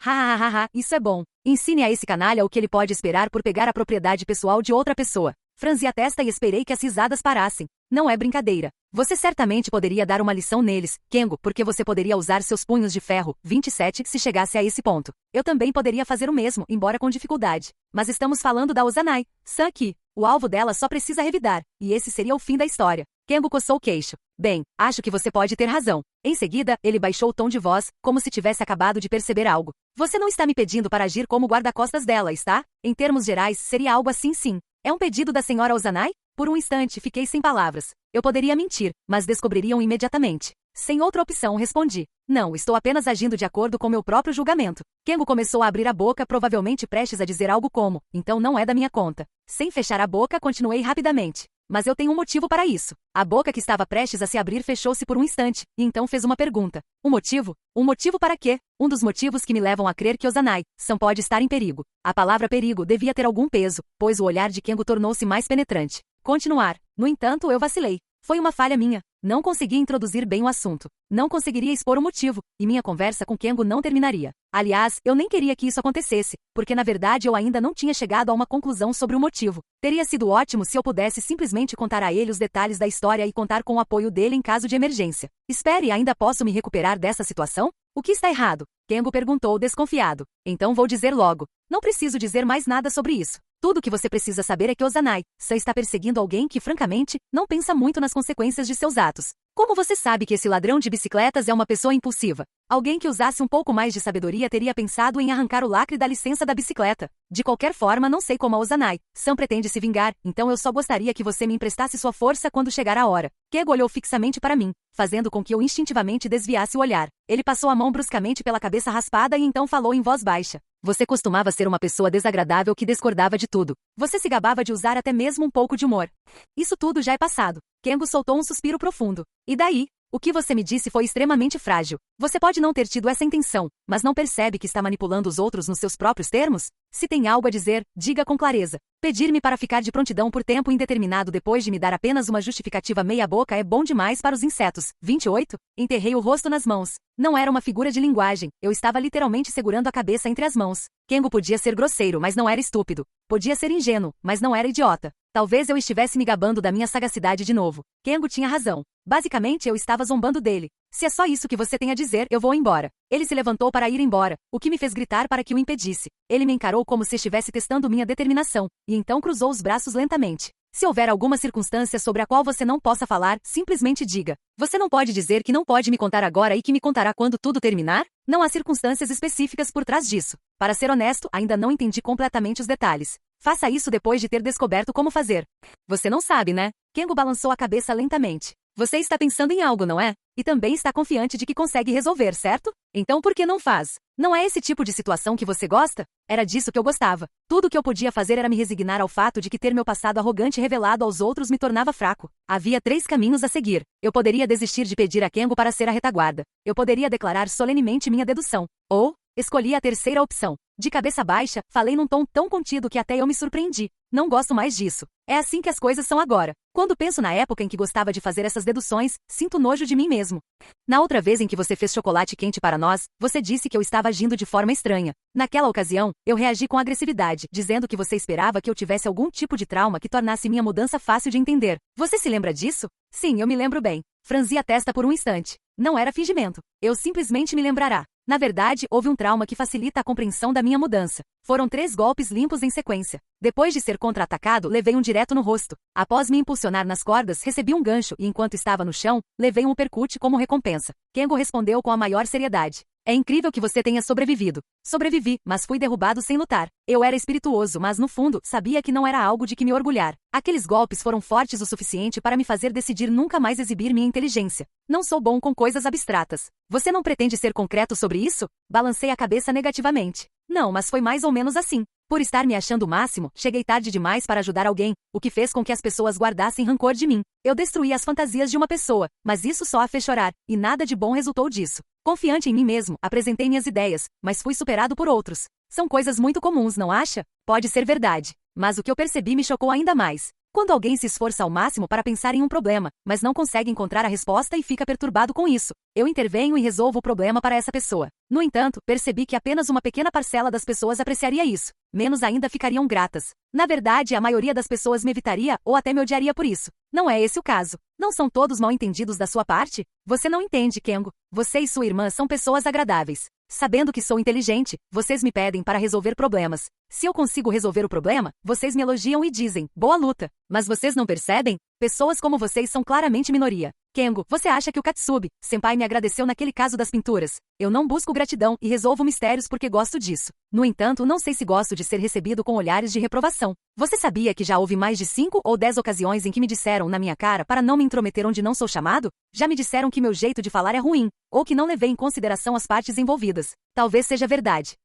"Ha, isso é bom. Ensine a esse canalha o que ele pode esperar por pegar a propriedade pessoal de outra pessoa." Franzi a testa e esperei que as risadas parassem. "Não é brincadeira. Você certamente poderia dar uma lição neles, Kengo, porque você poderia usar seus punhos de ferro, 27, se chegasse a esse ponto. Eu também poderia fazer o mesmo, embora com dificuldade. Mas estamos falando da Ozanai-san aqui. O alvo dela só precisa revidar, e esse seria o fim da história." Kengo coçou o queixo. "Bem, acho que você pode ter razão." Em seguida, ele baixou o tom de voz, como se tivesse acabado de perceber algo. "Você não está me pedindo para agir como guarda-costas dela, está? Em termos gerais, seria algo assim sim. É um pedido da senhora Ozanai?" Por um instante, fiquei sem palavras. Eu poderia mentir, mas descobririam imediatamente. Sem outra opção, respondi. "Não, estou apenas agindo de acordo com meu próprio julgamento." Kengo começou a abrir a boca, provavelmente prestes a dizer algo como, "Então não é da minha conta." Sem fechar a boca, continuei rapidamente. "Mas eu tenho um motivo para isso." A boca que estava prestes a se abrir fechou-se por um instante, e então fez uma pergunta. "Um motivo? Um motivo para quê?" "Um dos motivos que me levam a crer que Ozanai-san pode estar em perigo." A palavra perigo devia ter algum peso, pois o olhar de Kengo tornou-se mais penetrante. Continuar. No entanto, eu vacilei. Foi uma falha minha. Não consegui introduzir bem o assunto. Não conseguiria expor o motivo, e minha conversa com Kengo não terminaria. Aliás, eu nem queria que isso acontecesse, porque na verdade eu ainda não tinha chegado a uma conclusão sobre o motivo. Teria sido ótimo se eu pudesse simplesmente contar a ele os detalhes da história e contar com o apoio dele em caso de emergência. Espere, ainda posso me recuperar dessa situação? O que está errado? Kengo perguntou desconfiado. Então vou dizer logo. Não preciso dizer mais nada sobre isso. Tudo o que você precisa saber é que Ozanai-san está perseguindo alguém que, francamente, não pensa muito nas consequências de seus atos. Como você sabe que esse ladrão de bicicletas é uma pessoa impulsiva? Alguém que usasse um pouco mais de sabedoria teria pensado em arrancar o lacre da licença da bicicleta. De qualquer forma, não sei como a Ozanai-san pretende se vingar, então eu só gostaria que você me emprestasse sua força quando chegar a hora. Kengo olhou fixamente para mim, fazendo com que eu instintivamente desviasse o olhar. Ele passou a mão bruscamente pela cabeça raspada e então falou em voz baixa. Você costumava ser uma pessoa desagradável que discordava de tudo. Você se gabava de usar até mesmo um pouco de humor. Isso tudo já é passado. Kengo soltou um suspiro profundo. E daí? O que você me disse foi extremamente frágil. Você pode não ter tido essa intenção, mas não percebe que está manipulando os outros nos seus próprios termos? Se tem algo a dizer, diga com clareza. Pedir-me para ficar de prontidão por tempo indeterminado depois de me dar apenas uma justificativa meia-boca é bom demais para os insetos. 28. Enterrei o rosto nas mãos. Não era uma figura de linguagem, eu estava literalmente segurando a cabeça entre as mãos. Kengo podia ser grosseiro, mas não era estúpido. Podia ser ingênuo, mas não era idiota. Talvez eu estivesse me gabando da minha sagacidade de novo. Kengo tinha razão. Basicamente, eu estava zombando dele. Se é só isso que você tem a dizer, eu vou embora. Ele se levantou para ir embora, o que me fez gritar para que o impedisse. Ele me encarou como se estivesse testando minha determinação, e então cruzou os braços lentamente. Se houver alguma circunstância sobre a qual você não possa falar, simplesmente diga. Você não pode dizer que não pode me contar agora e que me contará quando tudo terminar? Não há circunstâncias específicas por trás disso. Para ser honesto, ainda não entendi completamente os detalhes. Faça isso depois de ter descoberto como fazer. Você não sabe, né? Kengo balançou a cabeça lentamente. Você está pensando em algo, não é? E também está confiante de que consegue resolver, certo? Então por que não faz? Não é esse tipo de situação que você gosta? Era disso que eu gostava. Tudo o que eu podia fazer era me resignar ao fato de que ter meu passado arrogante revelado aos outros me tornava fraco. Havia 3 caminhos a seguir. Eu poderia desistir de pedir a Kengo para ser a retaguarda. Eu poderia declarar solenemente minha dedução. Ou, escolhi a terceira opção. De cabeça baixa, falei num tom tão contido que até eu me surpreendi. Não gosto mais disso. É assim que as coisas são agora. Quando penso na época em que gostava de fazer essas deduções, sinto nojo de mim mesmo. Na outra vez em que você fez chocolate quente para nós, você disse que eu estava agindo de forma estranha. Naquela ocasião, eu reagi com agressividade, dizendo que você esperava que eu tivesse algum tipo de trauma que tornasse minha mudança fácil de entender. Você se lembra disso? Sim, eu me lembro bem. Franzi a testa por um instante. Não era fingimento. Eu simplesmente me lembrará. Na verdade, houve um trauma que facilita a compreensão da minha mudança. Foram 3 golpes limpos em sequência. Depois de ser contra-atacado, levei um direto no rosto. Após me impulsionar nas cordas, recebi um gancho e enquanto estava no chão, levei um uppercut como recompensa. Kengo respondeu com a maior seriedade. É incrível que você tenha sobrevivido. Sobrevivi, mas fui derrubado sem lutar. Eu era espirituoso, mas no fundo, sabia que não era algo de que me orgulhar. Aqueles golpes foram fortes o suficiente para me fazer decidir nunca mais exibir minha inteligência. Não sou bom com coisas abstratas. Você não pretende ser concreto sobre isso? Balancei a cabeça negativamente. Não, mas foi mais ou menos assim. Por estar me achando o máximo, cheguei tarde demais para ajudar alguém, o que fez com que as pessoas guardassem rancor de mim. Eu destruí as fantasias de uma pessoa, mas isso só a fez chorar, e nada de bom resultou disso. Confiante em mim mesmo, apresentei minhas ideias, mas fui superado por outros. São coisas muito comuns, não acha? Pode ser verdade. Mas o que eu percebi me chocou ainda mais. Quando alguém se esforça ao máximo para pensar em um problema, mas não consegue encontrar a resposta e fica perturbado com isso, eu intervenho e resolvo o problema para essa pessoa. No entanto, percebi que apenas uma pequena parcela das pessoas apreciaria isso. Menos ainda ficariam gratas. Na verdade, a maioria das pessoas me evitaria ou até me odiaria por isso. Não é esse o caso. Não são todos mal entendidos da sua parte? Você não entende, Kengo. Você e sua irmã são pessoas agradáveis. Sabendo que sou inteligente, vocês me pedem para resolver problemas. Se eu consigo resolver o problema, vocês me elogiam e dizem, boa luta. Mas vocês não percebem? Pessoas como vocês são claramente minoria. Kengo, você acha que o Katsubi-senpai me agradeceu naquele caso das pinturas? Eu não busco gratidão e resolvo mistérios porque gosto disso. No entanto, não sei se gosto de ser recebido com olhares de reprovação. Você sabia que já houve mais de 5 ou 10 ocasiões em que me disseram na minha cara para não me intrometer onde não sou chamado? Já me disseram que meu jeito de falar é ruim, ou que não levei em consideração as partes envolvidas. Talvez seja verdade.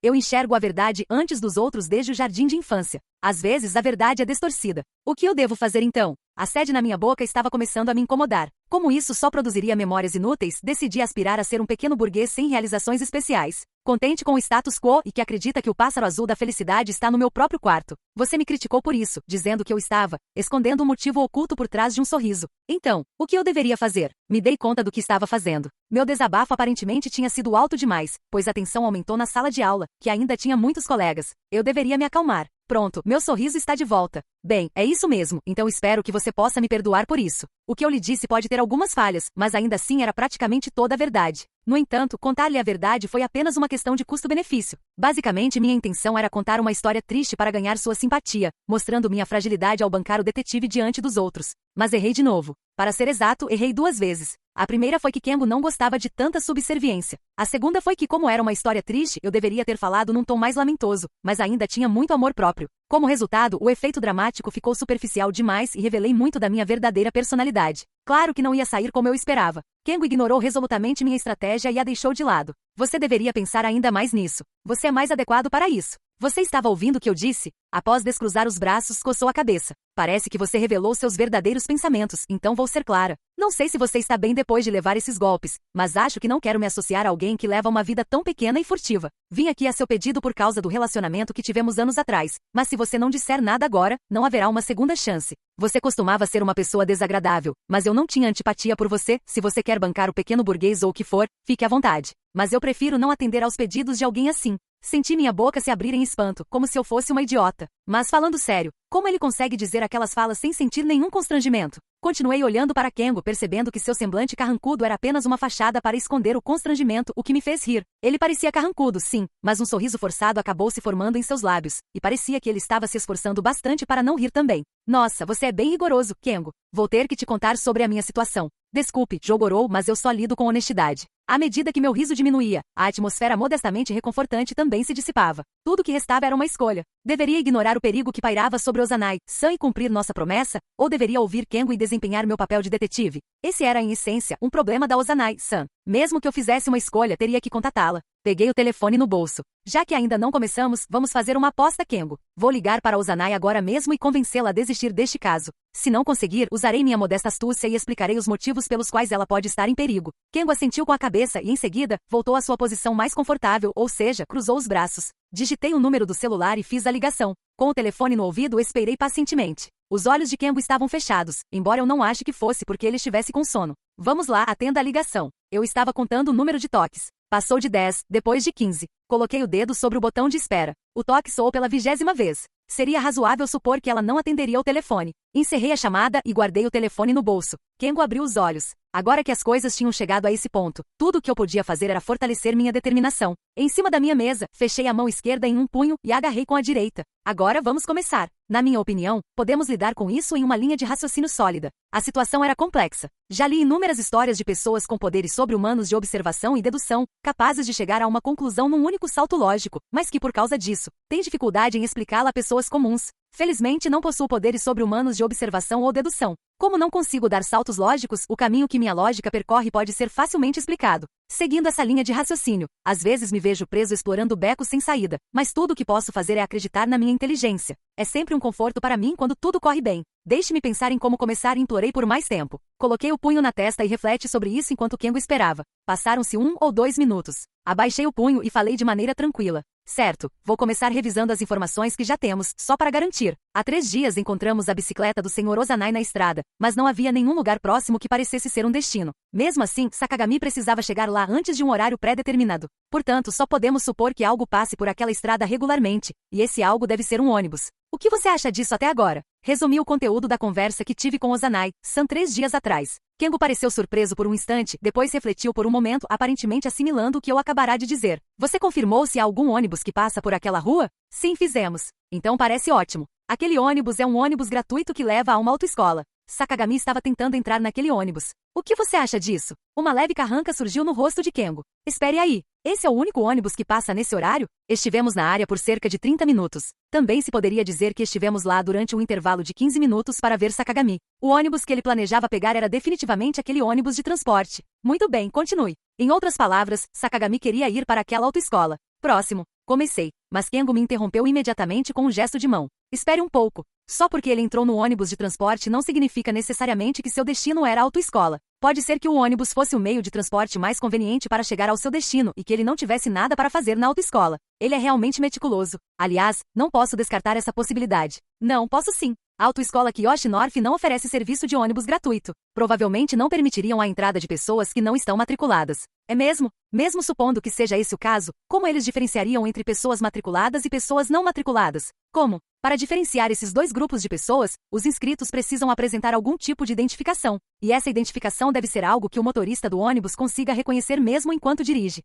Eu enxergo a verdade antes dos outros desde o jardim de infância. Às vezes a verdade é distorcida. O que eu devo fazer então? A sede na minha boca estava começando a me incomodar. Como isso só produziria memórias inúteis, decidi aspirar a ser um pequeno burguês sem realizações especiais, contente com o status quo e que acredita que o pássaro azul da felicidade está no meu próprio quarto. Você me criticou por isso, dizendo que eu estava escondendo um motivo oculto por trás de um sorriso. Então, o que eu deveria fazer? Me dei conta do que estava fazendo. Meu desabafo aparentemente tinha sido alto demais, pois a tensão aumentou na sala de aula, que ainda tinha muitos colegas. Eu deveria me acalmar. Pronto, meu sorriso está de volta. Bem, é isso mesmo, então espero que você possa me perdoar por isso. O que eu lhe disse pode ter algumas falhas, mas ainda assim era praticamente toda a verdade. No entanto, contar-lhe a verdade foi apenas uma questão de custo-benefício. Basicamente, minha intenção era contar uma história triste para ganhar sua simpatia, mostrando minha fragilidade ao bancar o detetive diante dos outros. Mas errei de novo. Para ser exato, errei 2 vezes. A primeira foi que Kengo não gostava de tanta subserviência. A segunda foi que, como era uma história triste, eu deveria ter falado num tom mais lamentoso, mas ainda tinha muito amor próprio. Como resultado, o efeito dramático ficou superficial demais e revelei muito da minha verdadeira personalidade. Claro que não ia sair como eu esperava. Kengo ignorou resolutamente minha estratégia e a deixou de lado. Você deveria pensar ainda mais nisso. Você é mais adequado para isso. Você estava ouvindo o que eu disse? Após descruzar os braços, coçou a cabeça. Parece que você revelou seus verdadeiros pensamentos, então vou ser clara. Não sei se você está bem depois de levar esses golpes, mas acho que não quero me associar a alguém que leva uma vida tão pequena e furtiva. Vim aqui a seu pedido por causa do relacionamento que tivemos anos atrás, mas se você não disser nada agora, não haverá uma segunda chance. Você costumava ser uma pessoa desagradável, mas eu não tinha antipatia por você. Se você quer bancar o pequeno burguês ou o que for, fique à vontade. Mas eu prefiro não atender aos pedidos de alguém assim. Senti minha boca se abrir em espanto, como se eu fosse uma idiota. Mas falando sério, como ele consegue dizer aquelas falas sem sentir nenhum constrangimento? Continuei olhando para Kengo, percebendo que seu semblante carrancudo era apenas uma fachada para esconder o constrangimento, o que me fez rir. Ele parecia carrancudo, sim, mas um sorriso forçado acabou se formando em seus lábios, e parecia que ele estava se esforçando bastante para não rir também. Nossa, você é bem rigoroso, Kengo. Vou ter que te contar sobre a minha situação. Desculpe, Jogorou, mas eu só lido com honestidade. À medida que meu riso diminuía, a atmosfera modestamente reconfortante também se dissipava. Tudo o que restava era uma escolha. Deveria ignorar o perigo que pairava sobre Ozanai-san e cumprir nossa promessa, ou deveria ouvir Kengo e desempenhar meu papel de detetive? Esse era, em essência, um problema da Ozanai-san. Mesmo que eu fizesse uma escolha, teria que contatá-la. Peguei o telefone no bolso. Já que ainda não começamos, vamos fazer uma aposta, Kengo. Vou ligar para Ozanai agora mesmo e convencê-la a desistir deste caso. Se não conseguir, usarei minha modesta astúcia e explicarei os motivos pelos quais ela pode estar em perigo. Kengo assentiu com a cabeça e, em seguida, voltou à sua posição mais confortável, ou seja, cruzou os braços. Digitei o número do celular e fiz a ligação. Com o telefone no ouvido, esperei pacientemente. Os olhos de Kengo estavam fechados, embora eu não ache que fosse porque ele estivesse com sono. Vamos lá, atenda a ligação. Eu estava contando o número de toques. Passou de 10, depois de 15. Coloquei o dedo sobre o botão de espera. O toque soou pela 20ª vez. Seria razoável supor que ela não atenderia o telefone. Encerrei a chamada e guardei o telefone no bolso. Kengo abriu os olhos. Agora que as coisas tinham chegado a esse ponto, tudo o que eu podia fazer era fortalecer minha determinação. Em cima da minha mesa, fechei a mão esquerda em um punho e agarrei com a direita. Agora vamos começar. Na minha opinião, podemos lidar com isso em uma linha de raciocínio sólida. A situação era complexa. Já li inúmeras histórias de pessoas com poderes sobre-humanos de observação e dedução, capazes de chegar a uma conclusão num único salto lógico, mas que por causa disso, têm dificuldade em explicá-la a pessoas comuns. Felizmente não possuo poderes sobre-humanos de observação ou dedução. Como não consigo dar saltos lógicos, o caminho que minha lógica percorre pode ser facilmente explicado. Seguindo essa linha de raciocínio, às vezes me vejo preso explorando becos sem saída, mas tudo o que posso fazer é acreditar na minha inteligência. É sempre um conforto para mim quando tudo corre bem. Deixe-me pensar em como começar e implorei por mais tempo. Coloquei o punho na testa e reflete sobre isso enquanto Kengo esperava. Passaram-se 1 ou 2 minutos. Abaixei o punho e falei de maneira tranquila. Certo, vou começar revisando as informações que já temos, só para garantir. Há 3 dias encontramos a bicicleta do Sr. Ozanai na estrada, mas não havia nenhum lugar próximo que parecesse ser um destino. Mesmo assim, Sakagami precisava chegar lá antes de um horário pré-determinado. Portanto, só podemos supor que algo passe por aquela estrada regularmente, e esse algo deve ser um ônibus. O que você acha disso até agora? Resumi o conteúdo da conversa que tive com Ozanai-san 3 dias atrás. Kengo pareceu surpreso por um instante, depois refletiu por um momento, aparentemente assimilando o que eu acabará de dizer. Você confirmou se há algum ônibus que passa por aquela rua? Sim, fizemos. Então parece ótimo. Aquele ônibus é um ônibus gratuito que leva a uma autoescola. Sakagami estava tentando entrar naquele ônibus. O que você acha disso? Uma leve carranca surgiu no rosto de Kengo. Espere aí. Esse é o único ônibus que passa nesse horário? Estivemos na área por cerca de 30 minutos. Também se poderia dizer que estivemos lá durante um intervalo de 15 minutos para ver Sakagami. O ônibus que ele planejava pegar era definitivamente aquele ônibus de transporte. Muito bem, continue. Em outras palavras, Sakagami queria ir para aquela autoescola. Próximo. Comecei. mas Kengo me interrompeu imediatamente com um gesto de mão. Espere um pouco. Só porque ele entrou no ônibus de transporte não significa necessariamente que seu destino era a autoescola. Pode ser que o ônibus fosse o meio de transporte mais conveniente para chegar ao seu destino e que ele não tivesse nada para fazer na autoescola. Ele é realmente meticuloso. Aliás, não posso descartar essa possibilidade. Não, posso sim. A autoescola Kyoshi North não oferece serviço de ônibus gratuito. Provavelmente não permitiriam a entrada de pessoas que não estão matriculadas. É mesmo? Mesmo supondo que seja esse o caso, como eles diferenciariam entre pessoas matriculadas e pessoas não matriculadas? Como? Para diferenciar esses dois grupos de pessoas, os inscritos precisam apresentar algum tipo de identificação, e essa identificação deve ser algo que o motorista do ônibus consiga reconhecer mesmo enquanto dirige.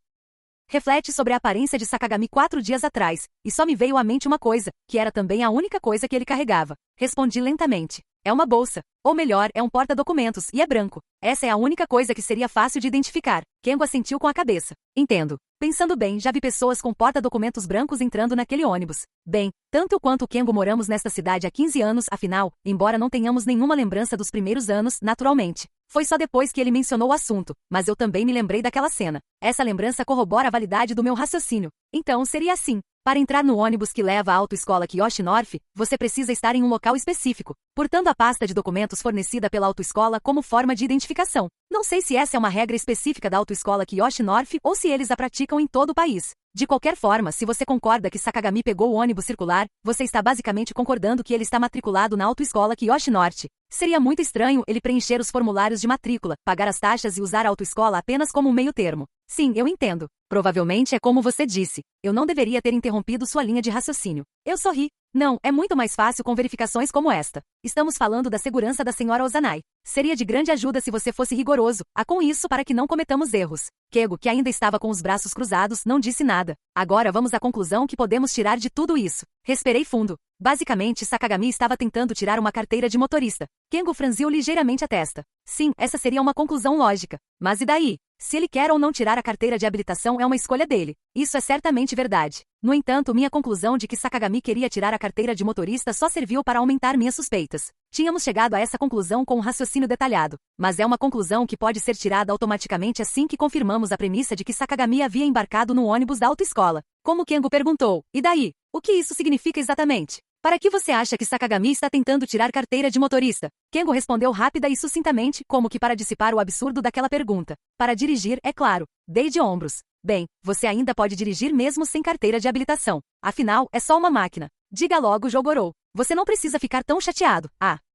Reflete sobre a aparência de Sakagami 4 dias atrás, e só me veio à mente uma coisa, que era também a única coisa que ele carregava. Respondi lentamente. É uma bolsa. Ou melhor, é um porta-documentos, e é branco. Essa é a única coisa que seria fácil de identificar. Kengo assentiu com a cabeça. Entendo. Pensando bem, já vi pessoas com porta-documentos brancos entrando naquele ônibus. Bem, tanto quanto o Kengo moramos nesta cidade há 15 anos, afinal, embora não tenhamos nenhuma lembrança dos primeiros anos, naturalmente. Foi só depois que ele mencionou o assunto, mas eu também me lembrei daquela cena. Essa lembrança corrobora a validade do meu raciocínio. Então, seria assim. Para entrar no ônibus que leva à autoescola Kyoshi North, você precisa estar em um local específico, portando a pasta de documentos fornecida pela autoescola como forma de identificação. Não sei se essa é uma regra específica da autoescola Kyoshi North ou se eles a praticam em todo o país. De qualquer forma, se você concorda que Sakagami pegou o ônibus circular, você está basicamente concordando que ele está matriculado na autoescola Kyoshi North. Seria muito estranho ele preencher os formulários de matrícula, pagar as taxas e usar a autoescola apenas como um meio termo. Sim, eu entendo. Provavelmente é como você disse. Eu não deveria ter interrompido sua linha de raciocínio. Eu sorri. Não, é muito mais fácil com verificações como esta. Estamos falando da segurança da senhora Ozanai. Seria de grande ajuda se você fosse rigoroso, com isso para que não cometamos erros. Kengo, que ainda estava com os braços cruzados, não disse nada. Agora vamos à conclusão que podemos tirar de tudo isso. Respirei fundo. Basicamente, Sakagami estava tentando tirar uma carteira de motorista. Kengo franziu ligeiramente a testa. Sim, essa seria uma conclusão lógica. Mas e daí? Se ele quer ou não tirar a carteira de habilitação é uma escolha dele. Isso é certamente verdade. No entanto, minha conclusão de que Sakagami queria tirar a carteira de motorista só serviu para aumentar minhas suspeitas. Tínhamos chegado a essa conclusão com um raciocínio detalhado, mas é uma conclusão que pode ser tirada automaticamente assim que confirmamos a premissa de que Sakagami havia embarcado no ônibus da autoescola. Como Kengo perguntou, e daí? O que isso significa exatamente? Para que você acha que Sakagami está tentando tirar carteira de motorista? Kengo respondeu rápida e sucintamente, como que para dissipar o absurdo daquela pergunta. Para dirigir, é claro. Dei de ombros. Bem, você ainda pode dirigir mesmo sem carteira de habilitação. Afinal, é só uma máquina. Diga logo, Jogorou. Você não precisa ficar tão chateado.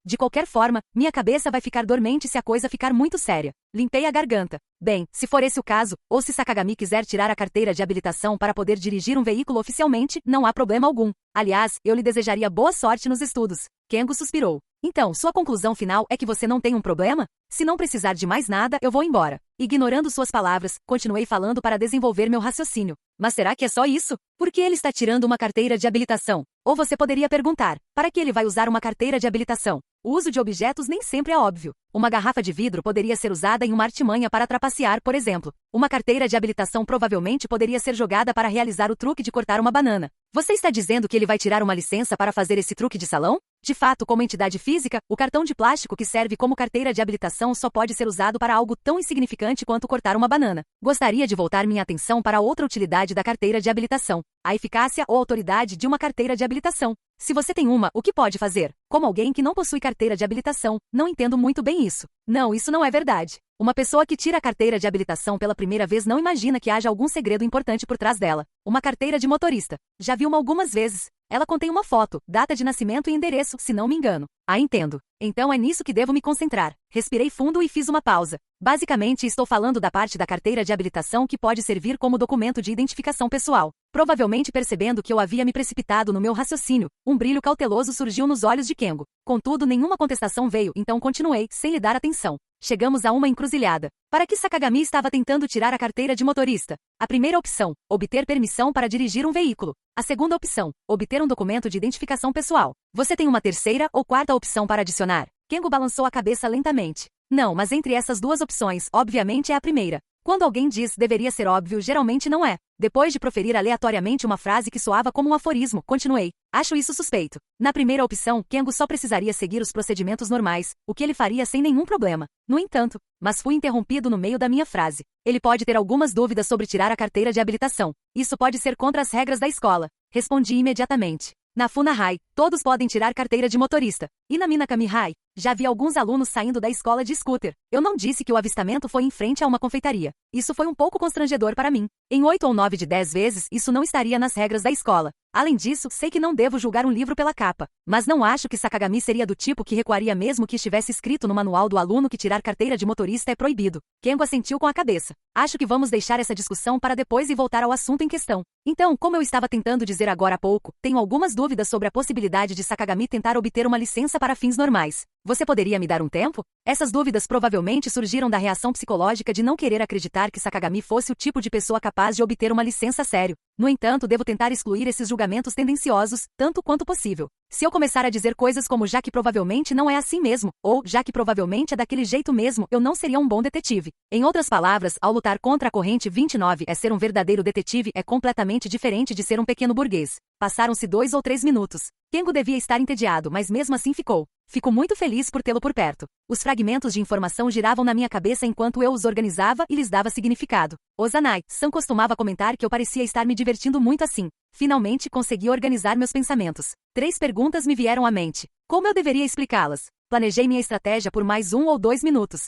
De qualquer forma, minha cabeça vai ficar dormente se a coisa ficar muito séria. Limpei a garganta. Bem, se for esse o caso, ou se Sakagami quiser tirar a carteira de habilitação para poder dirigir um veículo oficialmente, não há problema algum. Aliás, eu lhe desejaria boa sorte nos estudos. Kengo suspirou. Então, sua conclusão final é que você não tem um problema? Se não precisar de mais nada, eu vou embora. Ignorando suas palavras, continuei falando para desenvolver meu raciocínio. Mas será que é só isso? Por que ele está tirando uma carteira de habilitação? Ou você poderia perguntar, para que ele vai usar uma carteira de habilitação? O uso de objetos nem sempre é óbvio. Uma garrafa de vidro poderia ser usada em uma artimanha para trapacear, por exemplo. Uma carteira de habilitação provavelmente poderia ser jogada para realizar o truque de cortar uma banana. Você está dizendo que ele vai tirar uma licença para fazer esse truque de salão? De fato, como entidade física, o cartão de plástico que serve como carteira de habilitação só pode ser usado para algo tão insignificante quanto cortar uma banana. Gostaria de voltar minha atenção para outra utilidade da carteira de habilitação: a eficácia ou autoridade de uma carteira de habilitação. Se você tem uma, o que pode fazer? Como alguém que não possui carteira de habilitação, não entendo muito bem isso. Não, isso não é verdade. Uma pessoa que tira a carteira de habilitação pela primeira vez não imagina que haja algum segredo importante por trás dela. Uma carteira de motorista. Já vi uma algumas vezes. Ela contém uma foto, data de nascimento e endereço, se não me engano. Entendo. Então é nisso que devo me concentrar. Respirei fundo e fiz uma pausa. Basicamente, estou falando da parte da carteira de habilitação que pode servir como documento de identificação pessoal. Provavelmente percebendo que eu havia me precipitado no meu raciocínio, um brilho cauteloso surgiu nos olhos de Kengo. Contudo, nenhuma contestação veio, então continuei, sem lhe dar atenção. Chegamos a uma encruzilhada. Para que Sakagami estava tentando tirar a carteira de motorista? A primeira opção, obter permissão para dirigir um veículo. A segunda opção, obter um documento de identificação pessoal. Você tem uma terceira ou quarta opção para adicionar? Kengo balançou a cabeça lentamente. Não, mas entre essas duas opções, obviamente é a primeira. Quando alguém diz deveria ser óbvio, geralmente não é. Depois de proferir aleatoriamente uma frase que soava como um aforismo, continuei. Acho isso suspeito. Na primeira opção, Kengo só precisaria seguir os procedimentos normais, o que ele faria sem nenhum problema. No entanto, mas fui interrompido no meio da minha frase. Ele pode ter algumas dúvidas sobre tirar a carteira de habilitação. Isso pode ser contra as regras da escola. Respondi imediatamente. Na Funahai, todos podem tirar carteira de motorista. E na Minakami-hai, já vi alguns alunos saindo da escola de scooter. Eu não disse que o avistamento foi em frente a uma confeitaria. Isso foi um pouco constrangedor para mim. Em 8 ou 9 de 10 vezes, isso não estaria nas regras da escola. Além disso, sei que não devo julgar um livro pela capa. Mas não acho que Sakagami seria do tipo que recuaria mesmo que estivesse escrito no manual do aluno que tirar carteira de motorista é proibido. Kengo assentiu com a cabeça. Acho que vamos deixar essa discussão para depois e voltar ao assunto em questão. Então, como eu estava tentando dizer agora há pouco, tenho algumas dúvidas sobre a possibilidade de Sakagami tentar obter uma licença para fins normais. Você poderia me dar um tempo? Essas dúvidas provavelmente surgiram da reação psicológica de não querer acreditar que Sakagami fosse o tipo de pessoa capaz de obter uma licença a sério. No entanto, devo tentar excluir esses julgamentos tendenciosos, tanto quanto possível. Se eu começar a dizer coisas como já que provavelmente não é assim mesmo, ou já que provavelmente é daquele jeito mesmo, eu não seria um bom detetive. Em outras palavras, ao lutar contra a corrente 29 ser um verdadeiro detetive é completamente diferente de ser um pequeno burguês. Passaram-se 2 ou 3 minutos. Kengo devia estar entediado, mas mesmo assim ficou. Fico muito feliz por tê-lo por perto. Os fragmentos de informação giravam na minha cabeça enquanto eu os organizava e lhes dava significado. Ozanai-san costumava comentar que eu parecia estar me divertindo muito assim. Finalmente consegui organizar meus pensamentos. 3 perguntas me vieram à mente. Como eu deveria explicá-las? Planejei minha estratégia por mais 1 ou 2 minutos.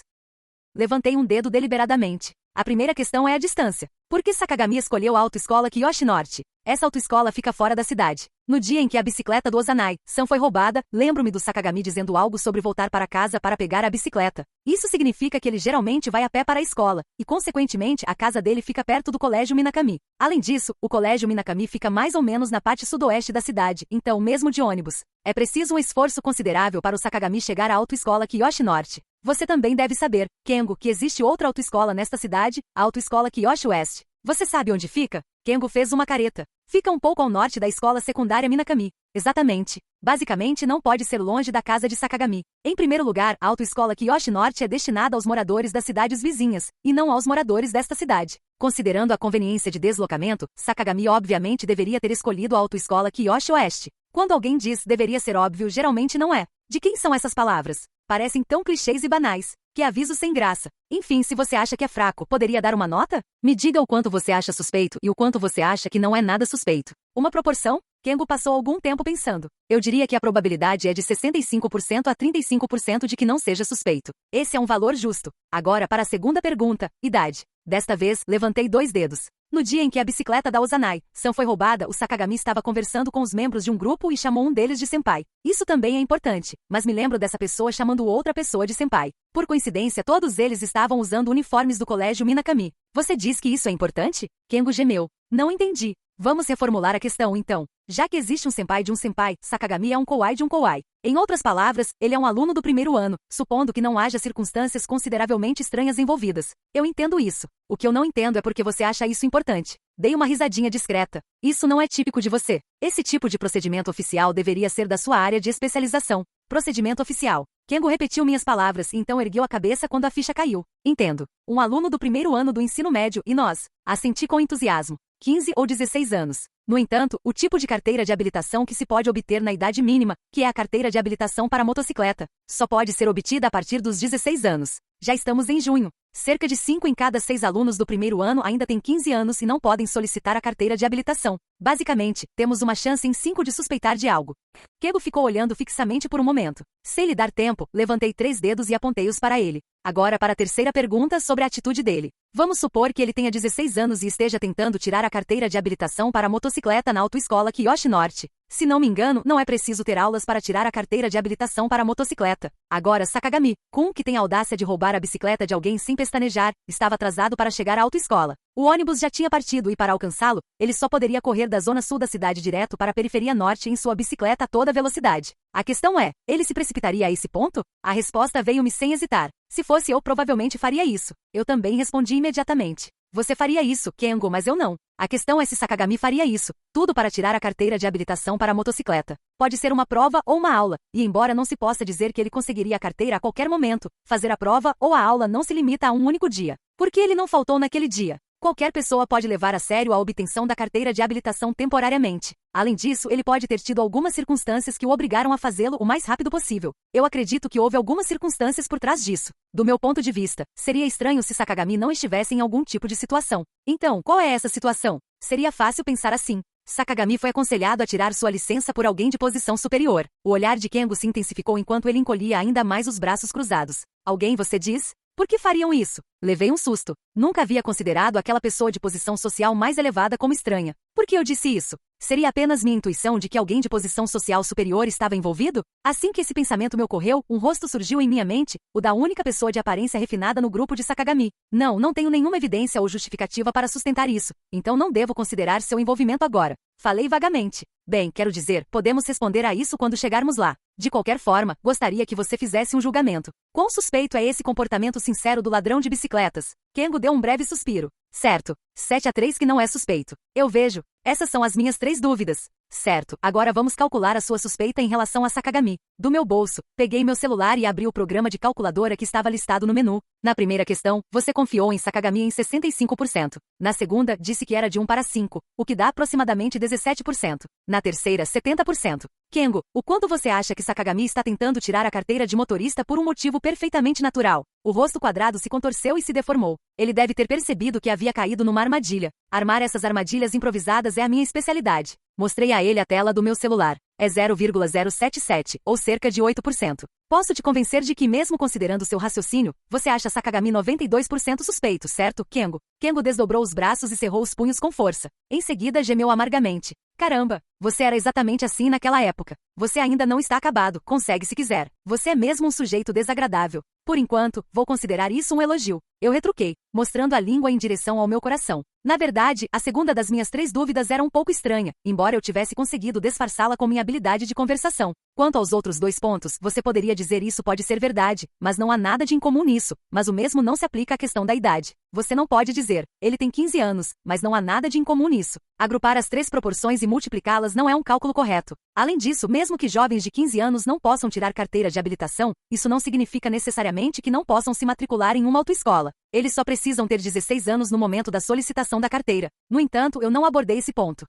Levantei um dedo deliberadamente. A primeira questão é a distância. Por que Sakagami escolheu a autoescola Kiyoshi Norte? Essa autoescola fica fora da cidade. No dia em que a bicicleta do Ozanai-san foi roubada, lembro-me do Sakagami dizendo algo sobre voltar para casa para pegar a bicicleta. Isso significa que ele geralmente vai a pé para a escola, e consequentemente a casa dele fica perto do colégio Minakami. Além disso, o colégio Minakami fica mais ou menos na parte sudoeste da cidade, então mesmo de ônibus. É preciso um esforço considerável para o Sakagami chegar à autoescola Kiyoshi Norte. Você também deve saber, Kengo, que existe outra autoescola nesta cidade, a autoescola Kiyoshi West. Você sabe onde fica? Kengo fez uma careta. Fica um pouco ao norte da escola secundária Minakami. Exatamente. Basicamente não pode ser longe da casa de Sakagami. Em primeiro lugar, a autoescola Kiyoshi Norte é destinada aos moradores das cidades vizinhas, e não aos moradores desta cidade. Considerando a conveniência de deslocamento, Sakagami obviamente deveria ter escolhido a autoescola Kiyoshi Oeste. Quando alguém diz deveria ser óbvio, geralmente não é. De quem são essas palavras? Parecem tão clichês e banais. Que aviso sem graça. Enfim, se você acha que é fraco, poderia dar uma nota? Me diga o quanto você acha suspeito e o quanto você acha que não é nada suspeito. Uma proporção? Kengo passou algum tempo pensando. Eu diria que a probabilidade é de 65% a 35% de que não seja suspeito. Esse é um valor justo. Agora para a segunda pergunta, idade. Desta vez, levantei 2 dedos. No dia em que a bicicleta da Ozanai-san foi roubada, o Sakagami estava conversando com os membros de um grupo e chamou um deles de senpai. Isso também é importante, mas me lembro dessa pessoa chamando outra pessoa de senpai. Por coincidência, todos eles estavam usando uniformes do colégio Minakami. Você diz que isso é importante? Kengo gemeu. Não entendi. Vamos reformular a questão, então. Já que existe um senpai de um senpai, Sakagami é um kouai de um kouai. Em outras palavras, ele é um aluno do primeiro ano, supondo que não haja circunstâncias consideravelmente estranhas envolvidas. Eu entendo isso. O que eu não entendo é porque você acha isso importante. Dei uma risadinha discreta. Isso não é típico de você. Esse tipo de procedimento oficial deveria ser da sua área de especialização. Procedimento oficial. Kengo repetiu minhas palavras e então ergueu a cabeça quando a ficha caiu. Entendo. Um aluno do primeiro ano do ensino médio e nós. Assenti com entusiasmo. 15 ou 16 anos. No entanto, o tipo de carteira de habilitação que se pode obter na idade mínima, que é a carteira de habilitação para motocicleta, só pode ser obtida a partir dos 16 anos. Já estamos em junho. Cerca de 5 em cada 6 alunos do primeiro ano ainda têm 15 anos e não podem solicitar a carteira de habilitação. Basicamente, temos uma chance em 5 de suspeitar de algo. Kengo ficou olhando fixamente por um momento. Sem lhe dar tempo, levantei 3 dedos e apontei-os para ele. Agora para a terceira pergunta sobre a atitude dele. Vamos supor que ele tenha 16 anos e esteja tentando tirar a carteira de habilitação para motocicleta na autoescola Kiyoshi Norte. Se não me engano, não é preciso ter aulas para tirar a carteira de habilitação para motocicleta. Agora Sakagami-kun, que tem a audácia de roubar a bicicleta de alguém sem pestanejar, estava atrasado para chegar à autoescola. O ônibus já tinha partido e para alcançá-lo, ele só poderia correr da zona sul da cidade direto para a periferia norte em sua bicicleta a toda velocidade. A questão é, ele se precipitaria a esse ponto? A resposta veio-me sem hesitar. Se fosse eu, provavelmente faria isso. Eu também respondi imediatamente. Você faria isso, Kengo, mas eu não. A questão é se Sakagami faria isso. Tudo para tirar a carteira de habilitação para a motocicleta. Pode ser uma prova ou uma aula, e embora não se possa dizer que ele conseguiria a carteira a qualquer momento, fazer a prova ou a aula não se limita a um único dia. Por que ele não faltou naquele dia? Qualquer pessoa pode levar a sério a obtenção da carteira de habilitação temporariamente. Além disso, ele pode ter tido algumas circunstâncias que o obrigaram a fazê-lo o mais rápido possível. Eu acredito que houve algumas circunstâncias por trás disso. Do meu ponto de vista, seria estranho se Sakagami não estivesse em algum tipo de situação. Então, qual é essa situação? Seria fácil pensar assim. Sakagami foi aconselhado a tirar sua licença por alguém de posição superior. O olhar de Kengo se intensificou enquanto ele encolhia ainda mais os braços cruzados. Alguém, você diz? Por que fariam isso? Levei um susto. Nunca havia considerado aquela pessoa de posição social mais elevada como estranha. Por que eu disse isso? Seria apenas minha intuição de que alguém de posição social superior estava envolvido? Assim que esse pensamento me ocorreu, um rosto surgiu em minha mente, o da única pessoa de aparência refinada no grupo de Sakagami. Não tenho nenhuma evidência ou justificativa para sustentar isso, então não devo considerar seu envolvimento agora. Falei vagamente. Bem, quero dizer, podemos responder a isso quando chegarmos lá. De qualquer forma, gostaria que você fizesse um julgamento. Quão suspeito é esse comportamento sincero do ladrão de bicicletas? Kengo deu um breve suspiro. Certo. 7-3 que não é suspeito. Eu vejo. Essas são as minhas 3 dúvidas. Certo, agora vamos calcular a sua suspeita em relação a Sakagami. Do meu bolso, peguei meu celular e abri o programa de calculadora que estava listado no menu. Na primeira questão, você confiou em Sakagami em 65%. Na segunda, disse que era de 1 para 5, o que dá aproximadamente 17%. Na terceira, 70%. Kengo, o quanto você acha que Sakagami está tentando tirar a carteira de motorista por um motivo perfeitamente natural? O rosto quadrado se contorceu e se deformou. Ele deve ter percebido que havia caído numa armadilha. Armar essas armadilhas improvisadas é a minha especialidade. Mostrei a ele a tela do meu celular. É 0,077, ou cerca de 8%. Posso te convencer de que, mesmo considerando seu raciocínio, você acha Sakagami 92% suspeito, certo, Kengo? Kengo desdobrou os braços e cerrou os punhos com força. Em seguida, gemeu amargamente. Caramba, você era exatamente assim naquela época. Você ainda não está acabado, consegue se quiser. Você é mesmo um sujeito desagradável. Por enquanto, vou considerar isso um elogio. Eu retruquei, mostrando a língua em direção ao meu coração. Na verdade, a segunda das minhas 3 dúvidas era um pouco estranha, embora eu tivesse conseguido disfarçá-la com minha habilidade de conversação. Quanto aos outros 2 pontos, você poderia dizer isso pode ser verdade, mas não há nada de incomum nisso, mas o mesmo não se aplica à questão da idade. Você não pode dizer, ele tem 15 anos, mas não há nada de incomum nisso. Agrupar as 3 proporções e multiplicá-las não é um cálculo correto. Além disso, mesmo que jovens de 15 anos não possam tirar carteira de habilitação, isso não significa necessariamente que não possam se matricular em uma autoescola. Eles só precisam ter 16 anos no momento da solicitação da carteira. No entanto, eu não abordei esse ponto.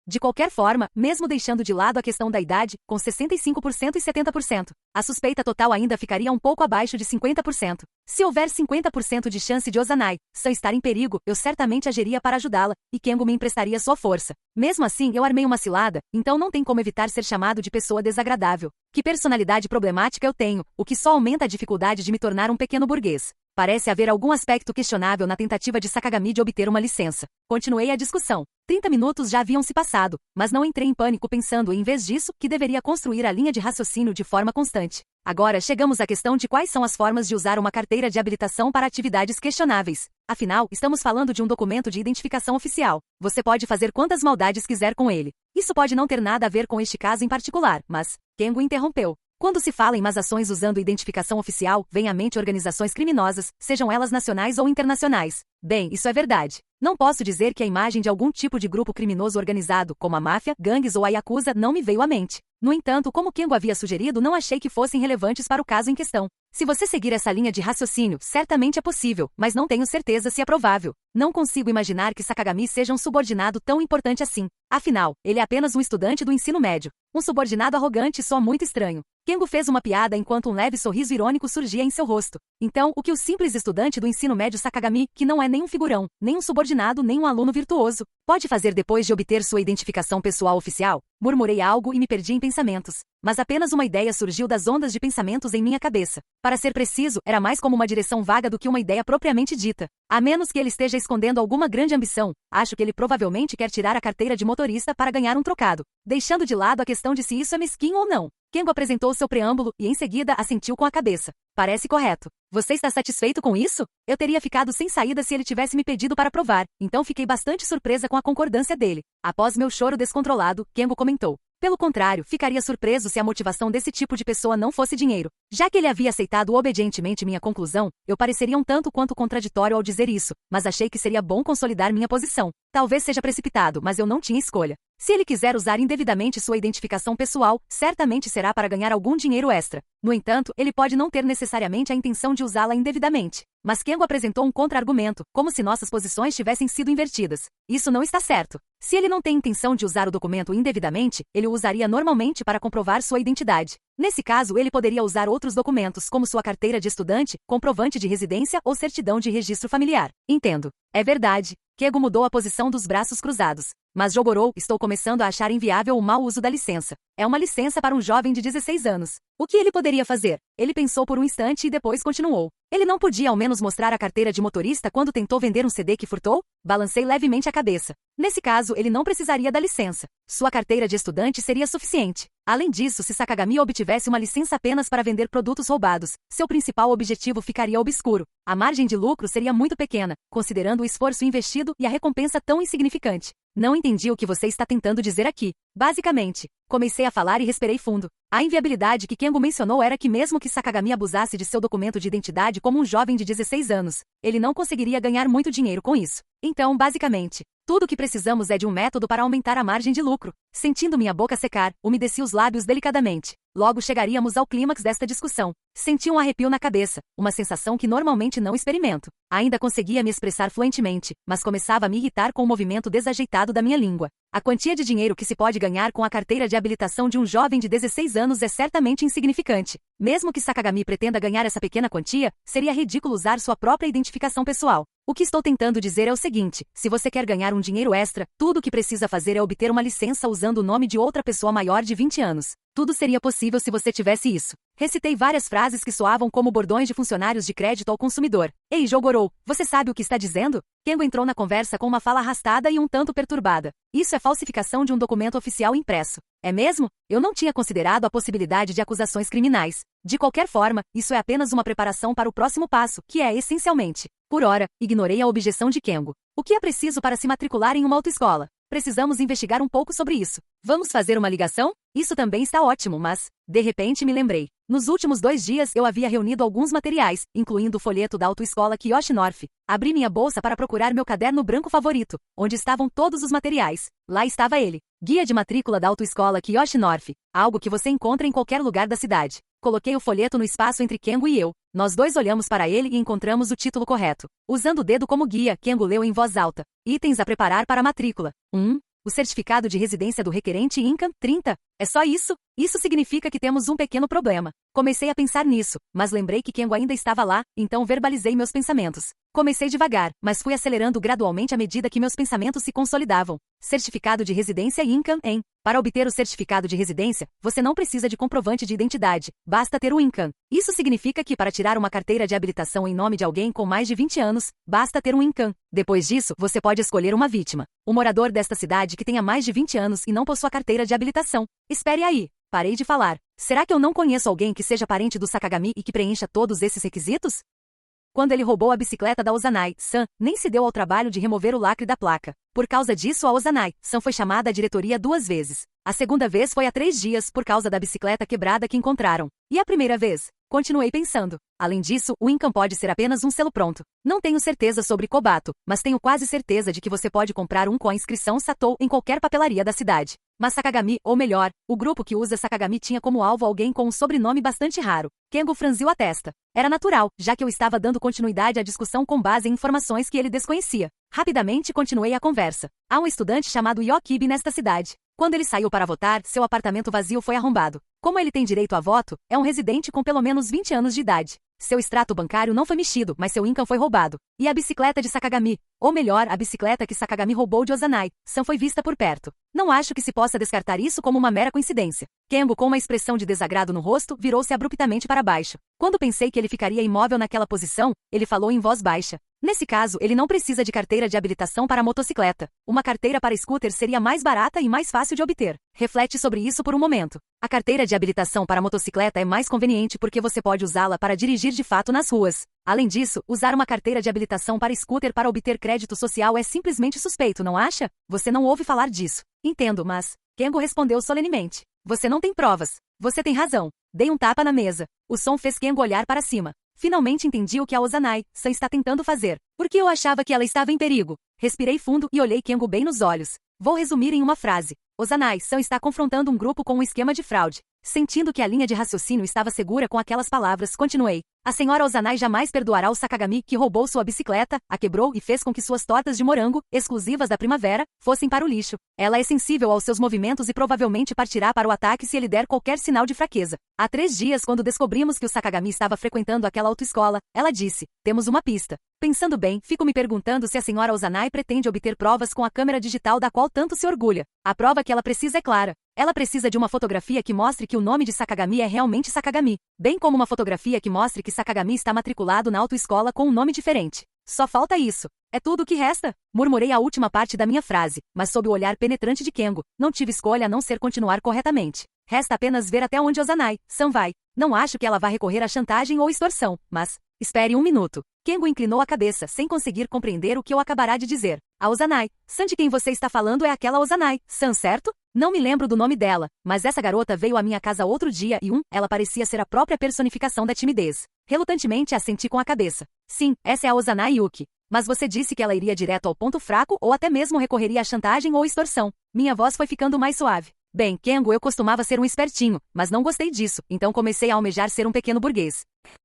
De qualquer forma, mesmo deixando de lado a questão da idade, com 65% e 70%, a suspeita total ainda ficaria um pouco abaixo de 50%. Se houver 50% de chance de Ozanai-san estar em perigo, eu certamente agiria para ajudá-la, e Kengo me emprestaria sua força. Mesmo assim, eu armei uma cilada, então não tem como evitar ser chamado de pessoa desagradável. Que personalidade problemática eu tenho, o que só aumenta a dificuldade de me tornar um pequeno burguês. Parece haver algum aspecto questionável na tentativa de Sakagami de obter uma licença. Continuei a discussão. 30 minutos já haviam se passado, mas não entrei em pânico pensando, em vez disso, que deveria construir a linha de raciocínio de forma constante. Agora chegamos à questão de quais são as formas de usar uma carteira de habilitação para atividades questionáveis. Afinal, estamos falando de um documento de identificação oficial. Você pode fazer quantas maldades quiser com ele. Isso pode não ter nada a ver com este caso em particular, mas... Kengo interrompeu. Quando se fala em más ações usando identificação oficial, vem à mente organizações criminosas, sejam elas nacionais ou internacionais. Bem, isso é verdade. Não posso dizer que a imagem de algum tipo de grupo criminoso organizado, como a máfia, gangues ou a Yakuza, não me veio à mente. No entanto, como Kengo havia sugerido, não achei que fossem relevantes para o caso em questão. Se você seguir essa linha de raciocínio, certamente é possível, mas não tenho certeza se é provável. Não consigo imaginar que Sakagami seja um subordinado tão importante assim. Afinal, ele é apenas um estudante do ensino médio. Um subordinado arrogante soa muito estranho. Kengo fez uma piada enquanto um leve sorriso irônico surgia em seu rosto. Então, o que o simples estudante do ensino médio Sakagami, que não é nem um figurão, nem um subordinado, nem um aluno virtuoso, pode fazer depois de obter sua identificação pessoal oficial? Murmurei algo e me perdi em pensamentos. Mas apenas uma ideia surgiu das ondas de pensamentos em minha cabeça. Para ser preciso, era mais como uma direção vaga do que uma ideia propriamente dita. A menos que ele esteja escondendo alguma grande ambição, acho que ele provavelmente quer tirar a carteira de motorista para ganhar um trocado, deixando de lado a questão de se isso é mesquinho ou não. Kengo apresentou seu preâmbulo e em seguida assentiu com a cabeça. Parece correto. Você está satisfeito com isso? Eu teria ficado sem saída se ele tivesse me pedido para provar, então fiquei bastante surpresa com a concordância dele. Após meu choro descontrolado, Kengo comentou. Pelo contrário, ficaria surpreso se a motivação desse tipo de pessoa não fosse dinheiro. Já que ele havia aceitado obedientemente minha conclusão, eu pareceria um tanto quanto contraditório ao dizer isso, mas achei que seria bom consolidar minha posição. Talvez seja precipitado, mas eu não tinha escolha. Se ele quiser usar indevidamente sua identificação pessoal, certamente será para ganhar algum dinheiro extra. No entanto, ele pode não ter necessariamente a intenção de usá-la indevidamente. Mas Kengo apresentou um contra-argumento, como se nossas posições tivessem sido invertidas. Isso não está certo. Se ele não tem intenção de usar o documento indevidamente, ele o usaria normalmente para comprovar sua identidade. Nesse caso, ele poderia usar outros documentos, como sua carteira de estudante, comprovante de residência ou certidão de registro familiar. Entendo. É verdade. Kengo mudou a posição dos braços cruzados. Mas Jogorou, estou começando a achar inviável o mau uso da licença. É uma licença para um jovem de 16 anos. O que ele poderia fazer? Ele pensou por um instante e depois continuou. Ele não podia ao menos mostrar a carteira de motorista quando tentou vender um CD que furtou? Balancei levemente a cabeça. Nesse caso, ele não precisaria da licença. Sua carteira de estudante seria suficiente. Além disso, se Sakagami obtivesse uma licença apenas para vender produtos roubados, seu principal objetivo ficaria obscuro. A margem de lucro seria muito pequena, considerando o esforço investido e a recompensa tão insignificante. Não entendi o que você está tentando dizer aqui. Basicamente, comecei a falar e respirei fundo. A inviabilidade que Kengo mencionou era que mesmo que Sakagami abusasse de seu documento de identidade como um jovem de 16 anos, ele não conseguiria ganhar muito dinheiro com isso. Então, basicamente, tudo o que precisamos é de um método para aumentar a margem de lucro. Sentindo minha boca secar, umedeci os lábios delicadamente. Logo chegaríamos ao clímax desta discussão. Senti um arrepio na cabeça, uma sensação que normalmente não experimento. Ainda conseguia me expressar fluentemente, mas começava a me irritar com o movimento desajeitado da minha língua. A quantia de dinheiro que se pode ganhar com a carteira de habilitação de um jovem de 16 anos é certamente insignificante. Mesmo que Sakagami pretenda ganhar essa pequena quantia, seria ridículo usar sua própria identificação pessoal. O que estou tentando dizer é o seguinte: se você quer ganhar um dinheiro extra, tudo o que precisa fazer é obter uma licença usando o nome de outra pessoa maior de 20 anos. Tudo seria possível se você tivesse isso. Recitei várias frases que soavam como bordões de funcionários de crédito ao consumidor. Ei, Jogorou, você sabe o que está dizendo? Kengo entrou na conversa com uma fala arrastada e um tanto perturbada. Isso é falsificação de um documento oficial impresso. É mesmo? Eu não tinha considerado a possibilidade de acusações criminais. De qualquer forma, isso é apenas uma preparação para o próximo passo, que é, essencialmente. Por ora, ignorei a objeção de Kengo. O que é preciso para se matricular em uma autoescola? Precisamos investigar um pouco sobre isso. Vamos fazer uma ligação? Isso também está ótimo, mas, de repente me lembrei. Nos últimos 2 dias eu havia reunido alguns materiais, incluindo o folheto da autoescola Kiyoshi North. Abri minha bolsa para procurar meu caderno branco favorito, onde estavam todos os materiais. Lá estava ele. Guia de matrícula da autoescola Kiyoshi North. Algo que você encontra em qualquer lugar da cidade. Coloquei o folheto no espaço entre Kengo e eu. Nós dois olhamos para ele e encontramos o título correto. Usando o dedo como guia, Kengo leu em voz alta. Itens a preparar para a matrícula. 1. O certificado de residência do requerente Income 30. É só isso? Isso significa que temos um pequeno problema. Comecei a pensar nisso, mas lembrei que Kengo ainda estava lá, então verbalizei meus pensamentos. Comecei devagar, mas fui acelerando gradualmente à medida que meus pensamentos se consolidavam. Certificado de residência Income em. Para obter o certificado de residência, você não precisa de comprovante de identidade, basta ter o Income. Isso significa que para tirar uma carteira de habilitação em nome de alguém com mais de 20 anos, basta ter um Income. Depois disso, você pode escolher uma vítima. Um morador desta cidade que tenha mais de 20 anos e não possua carteira de habilitação. Espere aí. Parei de falar. Será que eu não conheço alguém que seja parente do Sakagami e que preencha todos esses requisitos? Quando ele roubou a bicicleta da Ozanai-san, nem se deu ao trabalho de remover o lacre da placa. Por causa disso, a Ozanai-san foi chamada à diretoria 2 vezes. A segunda vez foi há 3 dias por causa da bicicleta quebrada que encontraram. E a primeira vez? Continuei pensando. Além disso, o Income pode ser apenas um selo pronto. Não tenho certeza sobre Kobato, mas tenho quase certeza de que você pode comprar um com a inscrição Satou em qualquer papelaria da cidade. Mas Sakagami, ou melhor, o grupo que usa Sakagami tinha como alvo alguém com um sobrenome bastante raro. Kengo franziu a testa. Era natural, já que eu estava dando continuidade à discussão com base em informações que ele desconhecia. Rapidamente continuei a conversa. Há um estudante chamado Yokibi nesta cidade. Quando ele saiu para votar, seu apartamento vazio foi arrombado. Como ele tem direito a voto, é um residente com pelo menos 20 anos de idade. Seu extrato bancário não foi mexido, mas seu Income foi roubado. E a bicicleta de Sakagami, ou melhor, a bicicleta que Sakagami roubou de Ozanai-san foi vista por perto. Não acho que se possa descartar isso como uma mera coincidência. Kengo, com uma expressão de desagrado no rosto, virou-se abruptamente para baixo. Quando pensei que ele ficaria imóvel naquela posição, ele falou em voz baixa. Nesse caso, ele não precisa de carteira de habilitação para motocicleta. Uma carteira para scooter seria mais barata e mais fácil de obter. Reflete sobre isso por um momento. A carteira de habilitação para motocicleta é mais conveniente porque você pode usá-la para dirigir de fato nas ruas. Além disso, usar uma carteira de habilitação para scooter para obter crédito social é simplesmente suspeito, não acha? Você não ouve falar disso. Entendo, mas... Kengo respondeu solenemente. Você não tem provas. Você tem razão. Dei um tapa na mesa. O som fez Kengo olhar para cima. Finalmente entendi o que a Ozanai-san está tentando fazer. Porque eu achava que ela estava em perigo. Respirei fundo e olhei Kengo bem nos olhos. Vou resumir em uma frase. Ozanai-san está confrontando um grupo com um esquema de fraude. Sentindo que a linha de raciocínio estava segura com aquelas palavras, continuei. A senhora Ozanai jamais perdoará o Sakagami que roubou sua bicicleta, a quebrou e fez com que suas tortas de morango, exclusivas da primavera, fossem para o lixo. Ela é sensível aos seus movimentos e provavelmente partirá para o ataque se ele der qualquer sinal de fraqueza. Há 3 dias, quando descobrimos que o Sakagami estava frequentando aquela autoescola, ela disse, temos uma pista. Pensando bem, fico me perguntando se a senhora Ozanai pretende obter provas com a câmera digital da qual tanto se orgulha. A prova que ela precisa é clara. Ela precisa de uma fotografia que mostre que o nome de Sakagami é realmente Sakagami, bem como uma fotografia que mostre que Sakagami está matriculado na autoescola com um nome diferente. Só falta isso. É tudo o que resta? Murmurei a última parte da minha frase, mas sob o olhar penetrante de Kengo, não tive escolha a não ser continuar corretamente. Resta apenas ver até onde Ozanai-san vai. Não acho que ela vá recorrer à chantagem ou extorsão, mas... Espere um minuto. Kengo inclinou a cabeça sem conseguir compreender o que eu acabará de dizer. A Ozanai-san de quem você está falando é aquela Ozanai-san, certo? Não me lembro do nome dela, mas essa garota veio à minha casa outro dia e ela parecia ser a própria personificação da timidez. Relutantemente assenti com a cabeça. Sim, essa é a Ozanai Yuki. Mas você disse que ela iria direto ao ponto fraco ou até mesmo recorreria à chantagem ou extorsão. Minha voz foi ficando mais suave. Bem, Kengo, eu costumava ser um espertinho, mas não gostei disso, então comecei a almejar ser um pequeno burguês.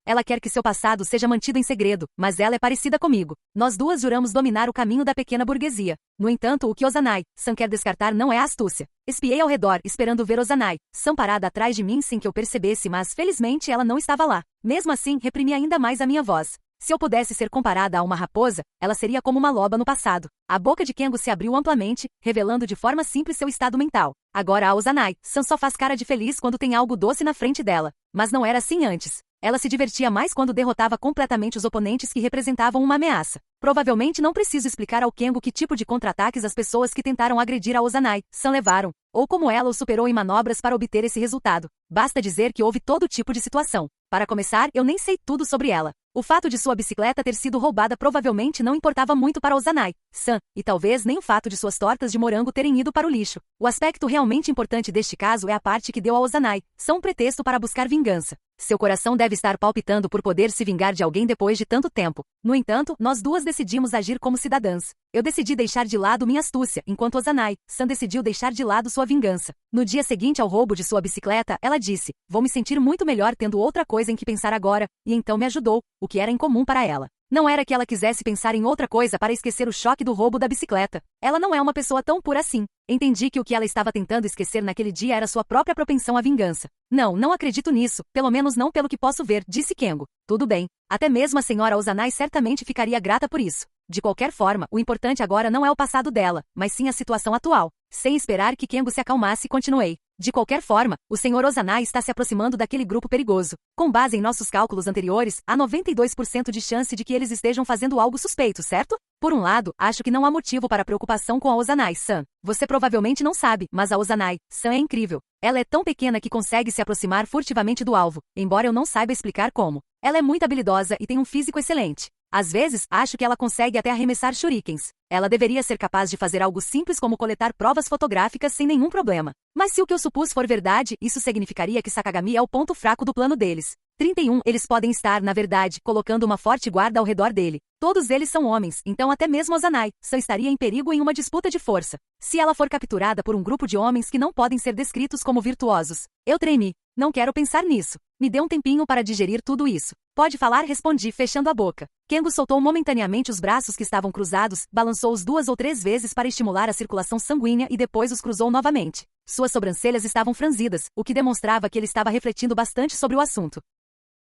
Ela quer que seu passado seja mantido em segredo, mas ela é parecida comigo. Nós duas juramos dominar o caminho da pequena burguesia. No entanto, o que Ozanai-san quer descartar não é a astúcia. Espiei ao redor, esperando ver Ozanai-san parada atrás de mim sem que eu percebesse, mas felizmente ela não estava lá. Mesmo assim, reprimi ainda mais a minha voz. Se eu pudesse ser comparada a uma raposa, ela seria como uma loba no passado. A boca de Kengo se abriu amplamente, revelando de forma simples seu estado mental. Agora a Ozanai-san só faz cara de feliz quando tem algo doce na frente dela. Mas não era assim antes. Ela se divertia mais quando derrotava completamente os oponentes que representavam uma ameaça. Provavelmente não preciso explicar ao Kengo que tipo de contra-ataques as pessoas que tentaram agredir a Ozanai-san levaram, ou como ela o superou em manobras para obter esse resultado. Basta dizer que houve todo tipo de situação. Para começar, eu nem sei tudo sobre ela. O fato de sua bicicleta ter sido roubada provavelmente não importava muito para Ozanai-san, e talvez nem o fato de suas tortas de morango terem ido para o lixo. O aspecto realmente importante deste caso é a parte que deu a Ozanai-san um pretexto para buscar vingança. Seu coração deve estar palpitando por poder se vingar de alguém depois de tanto tempo. No entanto, nós duas decidimos agir como cidadãs. Eu decidi deixar de lado minha astúcia, enquanto Ozanai-san decidiu deixar de lado sua vingança. No dia seguinte ao roubo de sua bicicleta, ela disse, vou me sentir muito melhor tendo outra coisa em que pensar agora, e então me ajudou, o que era incomum para ela. Não era que ela quisesse pensar em outra coisa para esquecer o choque do roubo da bicicleta. Ela não é uma pessoa tão pura assim. Entendi que o que ela estava tentando esquecer naquele dia era sua própria propensão à vingança. Não acredito nisso, pelo menos não pelo que posso ver, disse Kengo. Tudo bem. Até mesmo a senhora Ozanai certamente ficaria grata por isso. De qualquer forma, o importante agora não é o passado dela, mas sim a situação atual. Sem esperar que Kengo se acalmasse, continuei. De qualquer forma, o Sr. Ozanai está se aproximando daquele grupo perigoso. Com base em nossos cálculos anteriores, há 92% de chance de que eles estejam fazendo algo suspeito, certo? Por um lado, acho que não há motivo para preocupação com a Ozanai-san. Você provavelmente não sabe, mas a Ozanai-san é incrível. Ela é tão pequena que consegue se aproximar furtivamente do alvo, embora eu não saiba explicar como. Ela é muito habilidosa e tem um físico excelente. Às vezes, acho que ela consegue até arremessar shurikens. Ela deveria ser capaz de fazer algo simples como coletar provas fotográficas sem nenhum problema. Mas se o que eu supus for verdade, isso significaria que Sakagami é o ponto fraco do plano deles. 31. Eles podem estar, na verdade, colocando uma forte guarda ao redor dele. Todos eles são homens, então até mesmo Ozanai-san estaria em perigo em uma disputa de força. Se ela for capturada por um grupo de homens que não podem ser descritos como virtuosos. Eu tremi. Não quero pensar nisso. Me dê um tempinho para digerir tudo isso. Pode falar, respondi, fechando a boca. Kengo soltou momentaneamente os braços que estavam cruzados, balançou-os 2 ou 3 vezes para estimular a circulação sanguínea e depois os cruzou novamente. Suas sobrancelhas estavam franzidas, o que demonstrava que ele estava refletindo bastante sobre o assunto.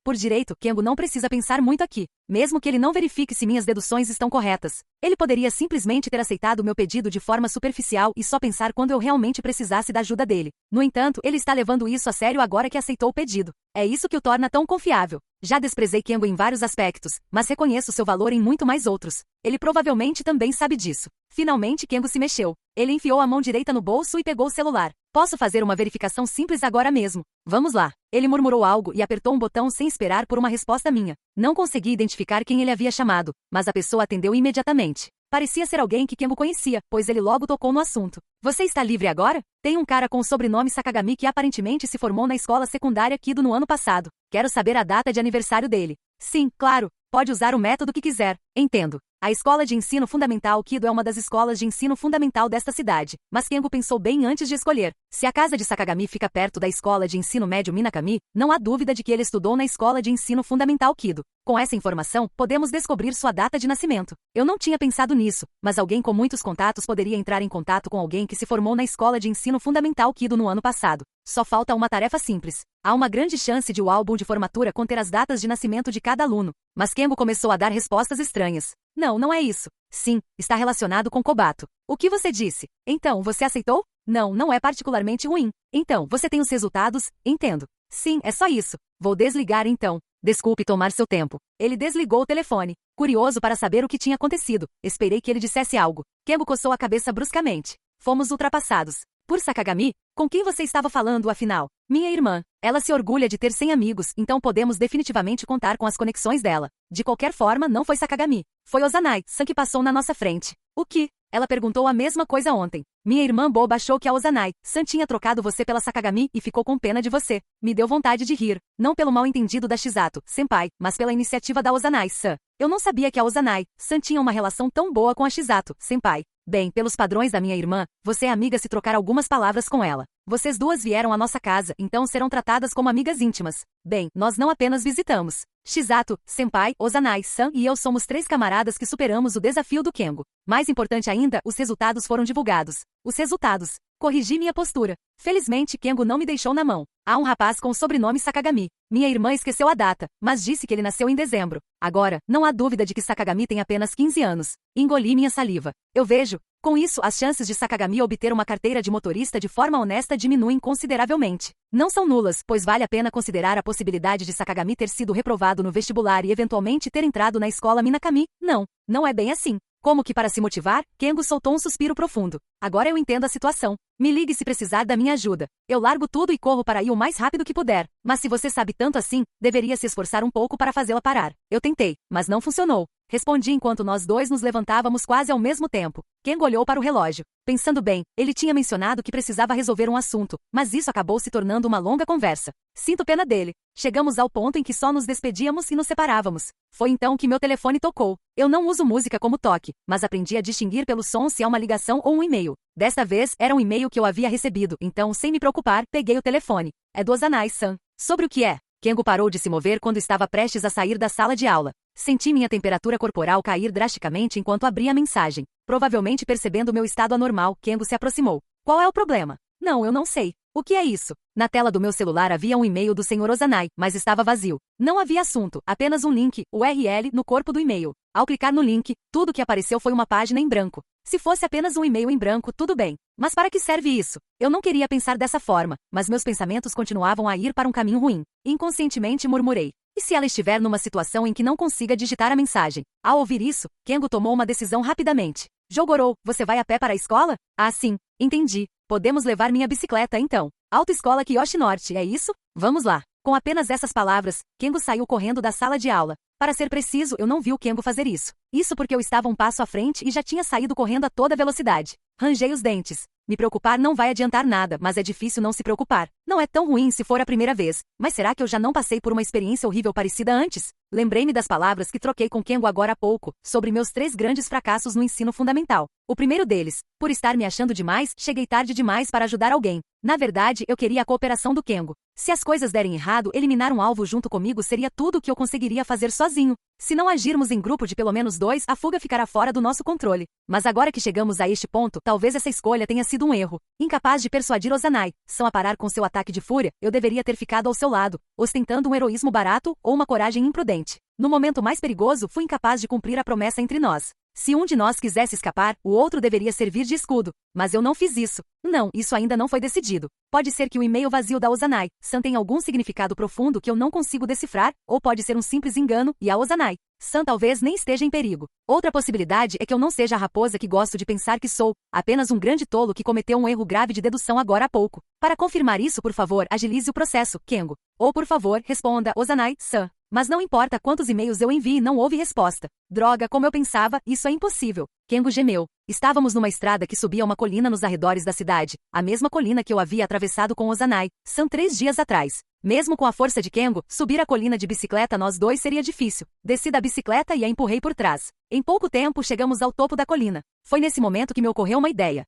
Por direito, Kengo não precisa pensar muito aqui, mesmo que ele não verifique se minhas deduções estão corretas. Ele poderia simplesmente ter aceitado meu pedido de forma superficial e só pensar quando eu realmente precisasse da ajuda dele. No entanto, ele está levando isso a sério agora que aceitou o pedido. É isso que o torna tão confiável. Já desprezei Kengo em vários aspectos, mas reconheço seu valor em muito mais outros. Ele provavelmente também sabe disso. Finalmente Kengo se mexeu. Ele enfiou a mão direita no bolso e pegou o celular. Posso fazer uma verificação simples agora mesmo. Vamos lá. Ele murmurou algo e apertou um botão sem esperar por uma resposta minha. Não consegui identificar quem ele havia chamado, mas a pessoa atendeu imediatamente. Parecia ser alguém que Kengo conhecia, pois ele logo tocou no assunto. Você está livre agora? Tem um cara com o sobrenome Sakagami que aparentemente se formou na escola secundária Kido no ano passado. Quero saber a data de aniversário dele. Sim, claro. Pode usar o método que quiser. Entendo. A escola de ensino fundamental Kido é uma das escolas de ensino fundamental desta cidade, mas Kengo pensou bem antes de escolher. Se a casa de Sakagami fica perto da escola de ensino médio Minakami, não há dúvida de que ele estudou na escola de ensino fundamental Kido. Com essa informação, podemos descobrir sua data de nascimento. Eu não tinha pensado nisso, mas alguém com muitos contatos poderia entrar em contato com alguém que se formou na escola de ensino fundamental Kido no ano passado. Só falta uma tarefa simples. Há uma grande chance de o álbum de formatura conter as datas de nascimento de cada aluno. Mas Kengo começou a dar respostas estranhas. Não, não é isso. Sim, está relacionado com Kobato. O que você disse? Então, você aceitou? Não, não é particularmente ruim. Então, você tem os resultados? Entendo. Sim, é só isso. Vou desligar então. Desculpe tomar seu tempo. Ele desligou o telefone. Curioso para saber o que tinha acontecido, esperei que ele dissesse algo. Kengo coçou a cabeça bruscamente. Fomos ultrapassados. Por Sakagami? Com quem você estava falando, afinal? Minha irmã. Ela se orgulha de ter 100 amigos, então podemos definitivamente contar com as conexões dela. De qualquer forma, não foi Sakagami. Foi Ozanai-san que passou na nossa frente. O que? Ela perguntou a mesma coisa ontem. Minha irmã boba achou que a Ozanai-san tinha trocado você pela Sakagami e ficou com pena de você. Me deu vontade de rir. Não pelo mal-entendido da Shizato, senpai, mas pela iniciativa da Ozanai-san. Eu não sabia que a Ozanai-san tinha uma relação tão boa com a Shizato, senpai. Bem, pelos padrões da minha irmã, você é amiga se trocar algumas palavras com ela. Vocês duas vieram à nossa casa, então serão tratadas como amigas íntimas. Bem, nós não apenas visitamos. Shizato, senpai, Ozanai-san e eu somos 3 camaradas que superamos o desafio do Kengo. Mais importante ainda, os resultados foram divulgados. Os resultados. Corrigi minha postura. Felizmente, Kengo não me deixou na mão. Há um rapaz com o sobrenome Sakagami. Minha irmã esqueceu a data, mas disse que ele nasceu em dezembro. Agora, não há dúvida de que Sakagami tem apenas 15 anos. Engoli minha saliva. Eu vejo. Com isso, as chances de Sakagami obter uma carteira de motorista de forma honesta diminuem consideravelmente. Não são nulas, pois vale a pena considerar a possibilidade de Sakagami ter sido reprovado no vestibular e eventualmente ter entrado na escola Minakami. Não, não é bem assim. Como que para se motivar, Kengo soltou um suspiro profundo. Agora eu entendo a situação. Me ligue se precisar da minha ajuda. Eu largo tudo e corro para ir o mais rápido que puder. Mas se você sabe tanto assim, deveria se esforçar um pouco para fazê-la parar. Eu tentei, mas não funcionou. Respondi enquanto nós dois nos levantávamos quase ao mesmo tempo. Kengo olhou para o relógio. Pensando bem, ele tinha mencionado que precisava resolver um assunto, mas isso acabou se tornando uma longa conversa. Sinto pena dele. Chegamos ao ponto em que só nos despedíamos e nos separávamos. Foi então que meu telefone tocou. Eu não uso música como toque, mas aprendi a distinguir pelo som se é uma ligação ou um e-mail. Desta vez, era um e-mail que eu havia recebido, então, sem me preocupar, peguei o telefone. É do Ozanai-san. Sobre o que é? Kengo parou de se mover quando estava prestes a sair da sala de aula. Senti minha temperatura corporal cair drasticamente enquanto abri a mensagem. Provavelmente percebendo meu estado anormal, Kengo se aproximou. Qual é o problema? Não, eu não sei. O que é isso? Na tela do meu celular havia um e-mail do Sr. Ozanai, mas estava vazio. Não havia assunto, apenas um link, URL, no corpo do e-mail. Ao clicar no link, tudo que apareceu foi uma página em branco. Se fosse apenas um e-mail em branco, tudo bem. Mas para que serve isso? Eu não queria pensar dessa forma, mas meus pensamentos continuavam a ir para um caminho ruim. Inconscientemente murmurei. E se ela estiver numa situação em que não consiga digitar a mensagem? Ao ouvir isso, Kengo tomou uma decisão rapidamente. Jogorou, você vai a pé para a escola? Ah, sim. Entendi. Podemos levar minha bicicleta então. Autoescola Kiyoshi Norte, é isso? Vamos lá. Com apenas essas palavras, Kengo saiu correndo da sala de aula. Para ser preciso, eu não vi o Kengo fazer isso. Isso porque eu estava um passo à frente e já tinha saído correndo a toda velocidade. Rangei os dentes. Me preocupar não vai adiantar nada, mas é difícil não se preocupar. Não é tão ruim se for a primeira vez. Mas será que eu já não passei por uma experiência horrível parecida antes? Lembrei-me das palavras que troquei com Kengo agora há pouco, sobre meus 3 grandes fracassos no ensino fundamental. O primeiro deles, por estar me achando demais, cheguei tarde demais para ajudar alguém. Na verdade, eu queria a cooperação do Kengo. Se as coisas derem errado, eliminar um alvo junto comigo seria tudo o que eu conseguiria fazer sozinho. Se não agirmos em grupo de pelo menos 2, a fuga ficará fora do nosso controle. Mas agora que chegamos a este ponto, talvez essa escolha tenha sido um erro. Incapaz de persuadir Ozanai-san a parar com seu ataque de fúria, eu deveria ter ficado ao seu lado, ostentando um heroísmo barato ou uma coragem imprudente. No momento mais perigoso, fui incapaz de cumprir a promessa entre nós. Se um de nós quisesse escapar, o outro deveria servir de escudo. Mas eu não fiz isso. Não, isso ainda não foi decidido. Pode ser que o e-mail vazio da Ozanai-san tenha algum significado profundo que eu não consigo decifrar, ou pode ser um simples engano, e a Ozanai-san talvez nem esteja em perigo. Outra possibilidade é que eu não seja a raposa que gosto de pensar que sou, apenas um grande tolo que cometeu um erro grave de dedução agora há pouco. Para confirmar isso, por favor, agilize o processo, Kengo. Ou por favor, responda, Ozanai-san. Mas não importa quantos e-mails eu envie, não houve resposta. Droga, como eu pensava, isso é impossível. Kengo gemeu. Estávamos numa estrada que subia uma colina nos arredores da cidade, a mesma colina que eu havia atravessado com Ozanai, são 3 dias atrás. Mesmo com a força de Kengo, subir a colina de bicicleta nós dois seria difícil. Desci da bicicleta e a empurrei por trás. Em pouco tempo chegamos ao topo da colina. Foi nesse momento que me ocorreu uma ideia.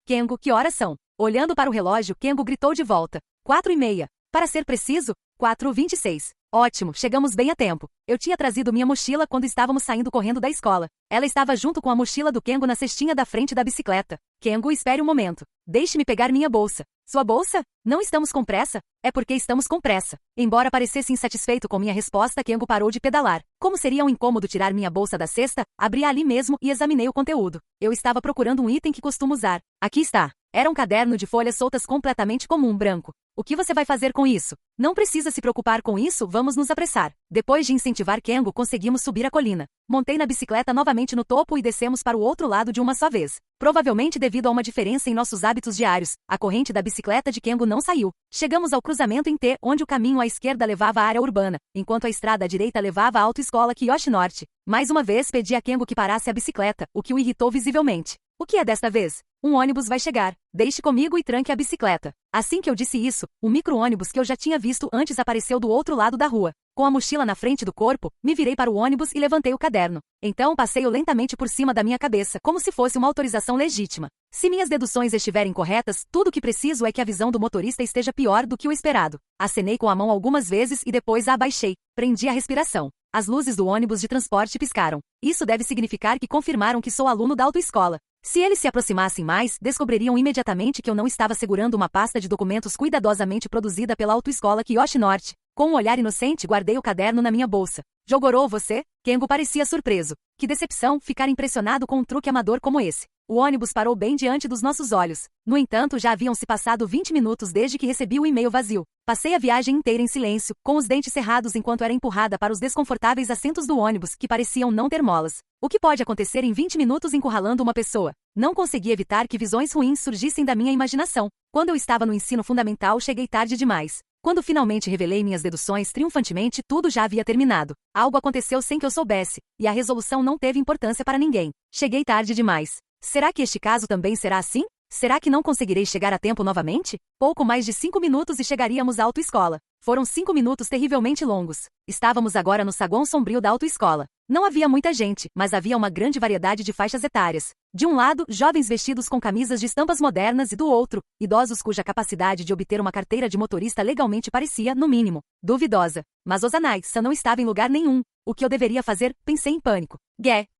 Kengo, que horas são? Olhando para o relógio, Kengo gritou de volta. 4:30. Para ser preciso, 4:26. Ótimo, chegamos bem a tempo. Eu tinha trazido minha mochila quando estávamos saindo correndo da escola. Ela estava junto com a mochila do Kengo na cestinha da frente da bicicleta. Kengo, espere um momento. Deixe-me pegar minha bolsa. Sua bolsa? Não estamos com pressa? É porque estamos com pressa. Embora parecesse insatisfeito com minha resposta, Kengo parou de pedalar. Como seria um incômodo tirar minha bolsa da cesta, abri ali mesmo e examinei o conteúdo. Eu estava procurando um item que costumo usar. Aqui está. Era um caderno de folhas soltas completamente comum, branco. O que você vai fazer com isso? Não precisa se preocupar com isso, vamos nos apressar. Depois de incentivar Kengo, conseguimos subir a colina. Montei na bicicleta novamente no topo e descemos para o outro lado de uma só vez. Provavelmente devido a uma diferença em nossos hábitos diários, a corrente da bicicleta de Kengo não saiu. Chegamos ao cruzamento em T, onde o caminho à esquerda levava à área urbana, enquanto a estrada à direita levava à autoescola Kiyoshi Norte. Mais uma vez pedi a Kengo que parasse a bicicleta, o que o irritou visivelmente. O que é desta vez? Um ônibus vai chegar. Deixe comigo e tranque a bicicleta. Assim que eu disse isso, o micro-ônibus que eu já tinha visto antes apareceu do outro lado da rua. Com a mochila na frente do corpo, me virei para o ônibus e levantei o caderno. Então passei-o lentamente por cima da minha cabeça, como se fosse uma autorização legítima. Se minhas deduções estiverem corretas, tudo o que preciso é que a visão do motorista esteja pior do que o esperado. Acenei com a mão algumas vezes e depois a abaixei. Prendi a respiração. As luzes do ônibus de transporte piscaram. Isso deve significar que confirmaram que sou aluno da autoescola. Se eles se aproximassem mais, descobririam imediatamente que eu não estava segurando uma pasta de documentos cuidadosamente produzida pela autoescola Kiyoshi Norte. Com um olhar inocente, guardei o caderno na minha bolsa. Jogorou você? Kengo parecia surpreso. Que decepção ficar impressionado com um truque amador como esse. O ônibus parou bem diante dos nossos olhos. No entanto, já haviam se passado 20 minutos desde que recebi o e-mail vazio. Passei a viagem inteira em silêncio, com os dentes cerrados enquanto era empurrada para os desconfortáveis assentos do ônibus, que pareciam não ter molas. O que pode acontecer em 20 minutos encurralando uma pessoa? Não consegui evitar que visões ruins surgissem da minha imaginação. Quando eu estava no ensino fundamental, cheguei tarde demais. Quando finalmente revelei minhas deduções triunfantemente, tudo já havia terminado. Algo aconteceu sem que eu soubesse, e a resolução não teve importância para ninguém. Cheguei tarde demais. Será que este caso também será assim? Será que não conseguirei chegar a tempo novamente? Pouco mais de 5 minutos e chegaríamos à autoescola. Foram 5 minutos terrivelmente longos. Estávamos agora no saguão sombrio da autoescola. Não havia muita gente, mas havia uma grande variedade de faixas etárias. De um lado, jovens vestidos com camisas de estampas modernas e do outro, idosos cuja capacidade de obter uma carteira de motorista legalmente parecia, no mínimo, duvidosa. Mas Ozanai-san não estava em lugar nenhum. O que eu deveria fazer? Pensei em pânico.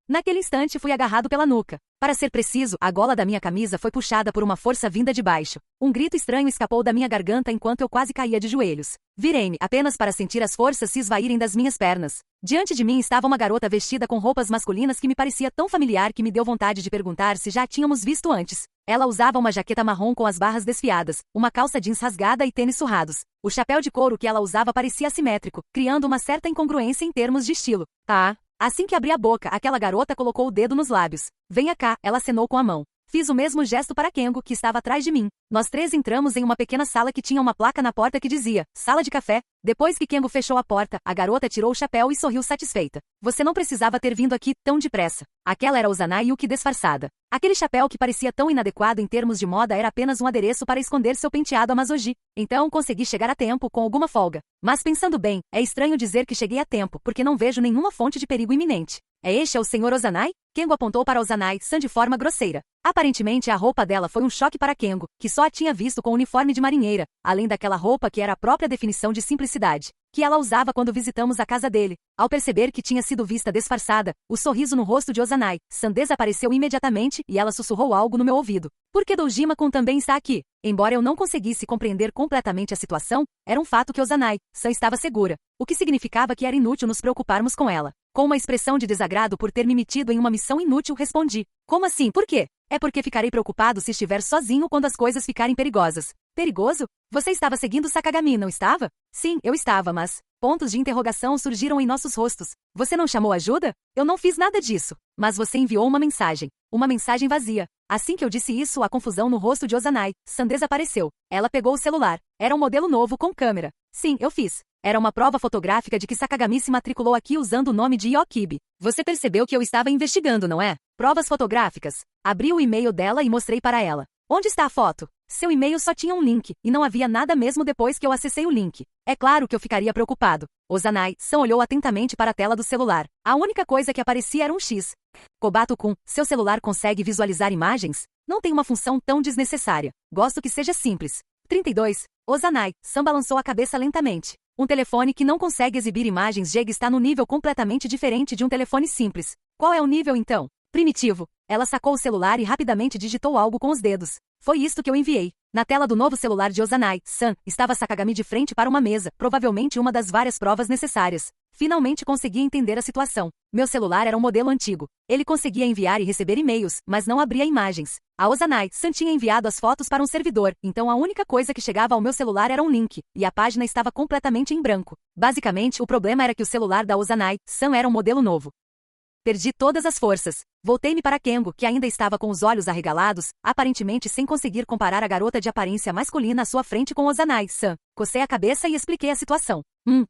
Naquele instante fui agarrado pela nuca. Para ser preciso, a gola da minha camisa foi puxada por uma força vinda de baixo. Um grito estranho escapou da minha garganta enquanto eu quase caía de joelhos. Virei-me, apenas para sentir as forças se esvaírem das minhas pernas. Diante de mim estava uma garota vestida com roupas masculinas que me parecia tão familiar que me deu vontade de perguntar se já a tínhamos visto antes. Ela usava uma jaqueta marrom com as barras desfiadas, uma calça jeans rasgada e tênis surrados. O chapéu de couro que ela usava parecia assimétrico, criando uma certa incongruência em termos de estilo. Assim que abri a boca, aquela garota colocou o dedo nos lábios. Venha cá, ela acenou com a mão. Fiz o mesmo gesto para Kengo, que estava atrás de mim. Nós três entramos em uma pequena sala que tinha uma placa na porta que dizia, sala de café. Depois que Kengo fechou a porta, a garota tirou o chapéu e sorriu satisfeita. Você não precisava ter vindo aqui tão depressa. Aquela era Ozanai Yuki disfarçada. Aquele chapéu que parecia tão inadequado em termos de moda era apenas um adereço para esconder seu penteado amazoji. Então consegui chegar a tempo com alguma folga. Mas pensando bem, é estranho dizer que cheguei a tempo, porque não vejo nenhuma fonte de perigo iminente. Este é o Sr. Ozanai? Kengo apontou para Ozanai-san de forma grosseira. Aparentemente a roupa dela foi um choque para Kengo, que só a tinha visto com uniforme de marinheira, além daquela roupa que era a própria definição de simplicidade, que ela usava quando visitamos a casa dele. Ao perceber que tinha sido vista disfarçada, o sorriso no rosto de Ozanai-san desapareceu imediatamente e ela sussurrou algo no meu ouvido. Por que Dojima-kun também está aqui? Embora eu não conseguisse compreender completamente a situação, era um fato que Ozanai-san estava segura, o que significava que era inútil nos preocuparmos com ela. Com uma expressão de desagrado por ter me metido em uma missão inútil, respondi. Como assim? Por quê? É porque ficarei preocupado se estiver sozinho quando as coisas ficarem perigosas. Perigoso? Você estava seguindo Sakagami, não estava? Sim, eu estava, mas... Pontos de interrogação surgiram em nossos rostos. Você não chamou ajuda? Eu não fiz nada disso. Mas você enviou uma mensagem. Uma mensagem vazia. Assim que eu disse isso, a confusão no rosto de Ozanai-san desapareceu. Ela pegou o celular. Era um modelo novo com câmera. Sim, eu fiz. Era uma prova fotográfica de que Sakagami se matriculou aqui usando o nome de Yokibi. Você percebeu que eu estava investigando, não é? Provas fotográficas. Abri o e-mail dela e mostrei para ela. Onde está a foto? Seu e-mail só tinha um link, e não havia nada mesmo depois que eu acessei o link. É claro que eu ficaria preocupado. Ozanai-san olhou atentamente para a tela do celular. A única coisa que aparecia era um X. Kobato-kun, seu celular consegue visualizar imagens? Não tem uma função tão desnecessária. Gosto que seja simples. 32. Ozanai-san balançou a cabeça lentamente. Um telefone que não consegue exibir imagens JPEG está no nível completamente diferente de um telefone simples. Qual é o nível então? Primitivo. Ela sacou o celular e rapidamente digitou algo com os dedos. Foi isto que eu enviei. Na tela do novo celular de Ozanai-san, estava Sakagami de frente para uma mesa, provavelmente uma das várias provas necessárias. Finalmente consegui entender a situação. Meu celular era um modelo antigo. Ele conseguia enviar e receber e-mails, mas não abria imagens. A Ozanai-san tinha enviado as fotos para um servidor, então a única coisa que chegava ao meu celular era um link, e a página estava completamente em branco. Basicamente, o problema era que o celular da Ozanai-san era um modelo novo. Perdi todas as forças. Voltei-me para Kengo, que ainda estava com os olhos arregalados, aparentemente sem conseguir comparar a garota de aparência masculina à sua frente com Ozanai-san. Cocei a cabeça e expliquei a situação.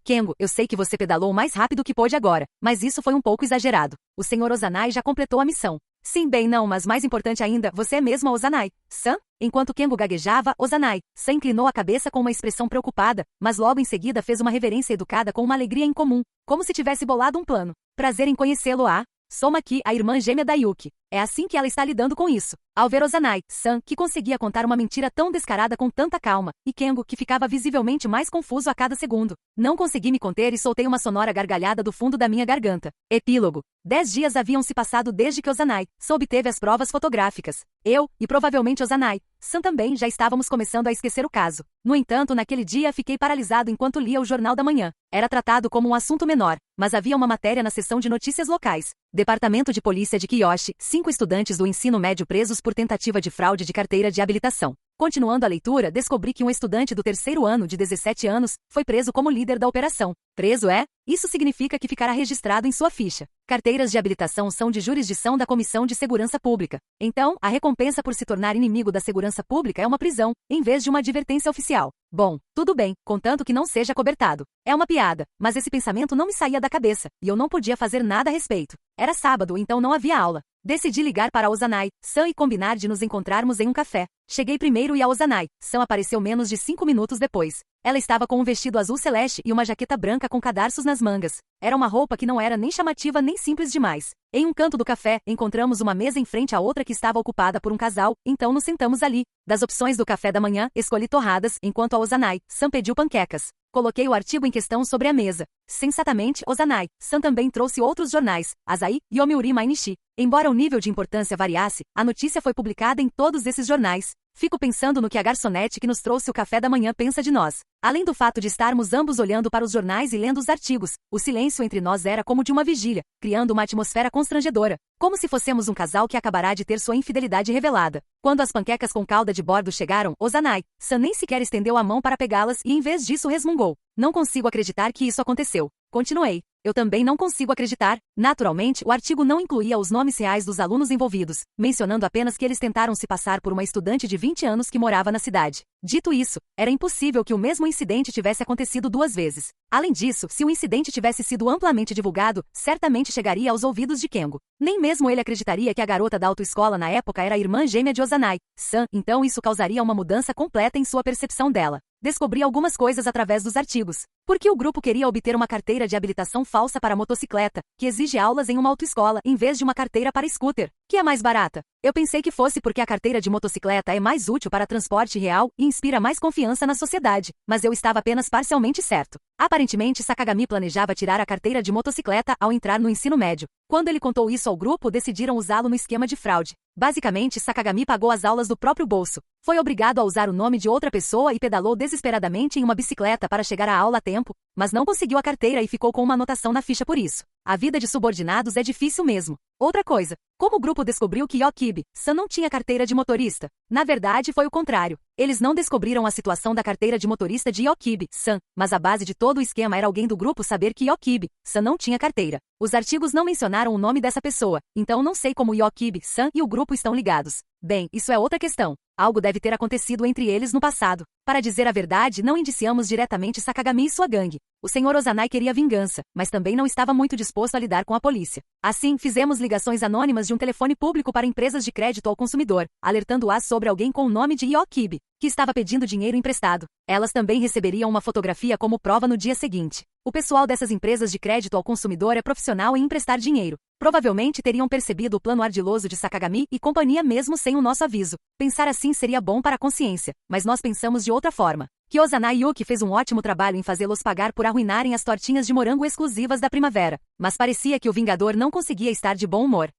Kengo, eu sei que você pedalou o mais rápido que pôde agora, mas isso foi um pouco exagerado. O Sr. Ozanai já completou a missão. Sim, bem não, mas mais importante ainda, você é mesmo a Ozanai-san? Enquanto Kengo gaguejava, Ozanai-san inclinou a cabeça com uma expressão preocupada, mas logo em seguida fez uma reverência educada com uma alegria incomum, como se tivesse bolado um plano. Prazer em conhecê-lo, Sou Maki, a irmã gêmea da Yuki. É assim que ela está lidando com isso. Ao ver Ozanai-san, que conseguia contar uma mentira tão descarada com tanta calma, e Kengo, que ficava visivelmente mais confuso a cada segundo. Não consegui me conter e soltei uma sonora gargalhada do fundo da minha garganta. Epílogo. 10 dias haviam se passado desde que Ozanai-san obteve as provas fotográficas. Eu, e provavelmente Ozanai-san também, já estávamos começando a esquecer o caso. No entanto, naquele dia fiquei paralisado enquanto lia o Jornal da Manhã. Era tratado como um assunto menor, mas havia uma matéria na seção de notícias locais. Departamento de Polícia de Kiyoshi, 5 estudantes do ensino médio presos por tentativa de fraude de carteira de habilitação. Continuando a leitura, descobri que um estudante do terceiro ano de 17 anos foi preso como líder da operação. Preso é? Isso significa que ficará registrado em sua ficha. Carteiras de habilitação são de jurisdição da Comissão de Segurança Pública. Então, a recompensa por se tornar inimigo da segurança pública é uma prisão, em vez de uma advertência oficial. Bom, tudo bem, contanto que não seja cobertado. É uma piada, mas esse pensamento não me saía da cabeça, e eu não podia fazer nada a respeito. Era sábado, então não havia aula. Decidi ligar para a Ozanai-san e combinar de nos encontrarmos em um café. Cheguei primeiro e a Ozanai-san apareceu menos de 5 minutos depois. Ela estava com um vestido azul celeste e uma jaqueta branca com cadarços nas mangas. Era uma roupa que não era nem chamativa nem simples demais. Em um canto do café, encontramos uma mesa em frente à outra que estava ocupada por um casal, então nos sentamos ali. Das opções do café da manhã, escolhi torradas, enquanto a Ozanai-san pediu panquecas. Coloquei o artigo em questão sobre a mesa. Sensatamente, Ozanai-san também trouxe outros jornais, Asahi e Yomiuri Mainichi. Embora o nível de importância variasse, a notícia foi publicada em todos esses jornais. Fico pensando no que a garçonete que nos trouxe o café da manhã pensa de nós. Além do fato de estarmos ambos olhando para os jornais e lendo os artigos, o silêncio entre nós era como de uma vigília, criando uma atmosfera constrangedora, como se fossemos um casal que acabará de ter sua infidelidade revelada. Quando as panquecas com calda de bordo chegaram, Ozanai-san nem sequer estendeu a mão para pegá-las e em vez disso resmungou. Não consigo acreditar que isso aconteceu. Continuei. Eu também não consigo acreditar. Naturalmente, o artigo não incluía os nomes reais dos alunos envolvidos, mencionando apenas que eles tentaram se passar por uma estudante de 20 anos que morava na cidade. Dito isso, era impossível que o mesmo incidente tivesse acontecido 2 vezes. Além disso, se o incidente tivesse sido amplamente divulgado, certamente chegaria aos ouvidos de Kengo. Nem mesmo ele acreditaria que a garota da autoescola na época era a irmã gêmea de Ozanai-san, então isso causaria uma mudança completa em sua percepção dela. Descobri algumas coisas através dos artigos. Por que o grupo queria obter uma carteira de habilitação falsa para motocicleta, que exige aulas em uma autoescola, em vez de uma carteira para scooter, que é mais barata? Eu pensei que fosse porque a carteira de motocicleta é mais útil para transporte real e inspira mais confiança na sociedade, mas eu estava apenas parcialmente certo. Aparentemente, Sakagami planejava tirar a carteira de motocicleta ao entrar no ensino médio. Quando ele contou isso ao grupo, decidiram usá-lo no esquema de fraude. Basicamente, Sakagami pagou as aulas do próprio bolso. Foi obrigado a usar o nome de outra pessoa e pedalou desesperadamente em uma bicicleta para chegar à aula a tempo, mas não conseguiu a carteira e ficou com uma anotação na ficha por isso. A vida de subordinados é difícil mesmo. Outra coisa, como o grupo descobriu que Yokibi-san não tinha carteira de motorista? Na verdade, foi o contrário. Eles não descobriram a situação da carteira de motorista de Yokibi-san, mas a base de todo o esquema era alguém do grupo saber que Yokibi-san não tinha carteira. Os artigos não mencionaram o nome dessa pessoa, então não sei como Yokibi-san e o grupo estão ligados. Bem, isso é outra questão. Algo deve ter acontecido entre eles no passado. Para dizer a verdade, não indiciamos diretamente Sakagami e sua gangue. O Sr. Ozanai queria vingança, mas também não estava muito disposto a lidar com a polícia. Assim, fizemos ligações anônimas de um telefone público para empresas de crédito ao consumidor, alertando-as sobre alguém com o nome de Yokibi, que estava pedindo dinheiro emprestado. Elas também receberiam uma fotografia como prova no dia seguinte. O pessoal dessas empresas de crédito ao consumidor é profissional em emprestar dinheiro. Provavelmente teriam percebido o plano ardiloso de Sakagami e companhia mesmo sem o nosso aviso. Pensar assim seria bom para a consciência, mas nós pensamos de outra forma. Que Ozanai Yuki fez um ótimo trabalho em fazê-los pagar por arruinarem as tortinhas de morango exclusivas da primavera, mas parecia que o Vingador não conseguia estar de bom humor.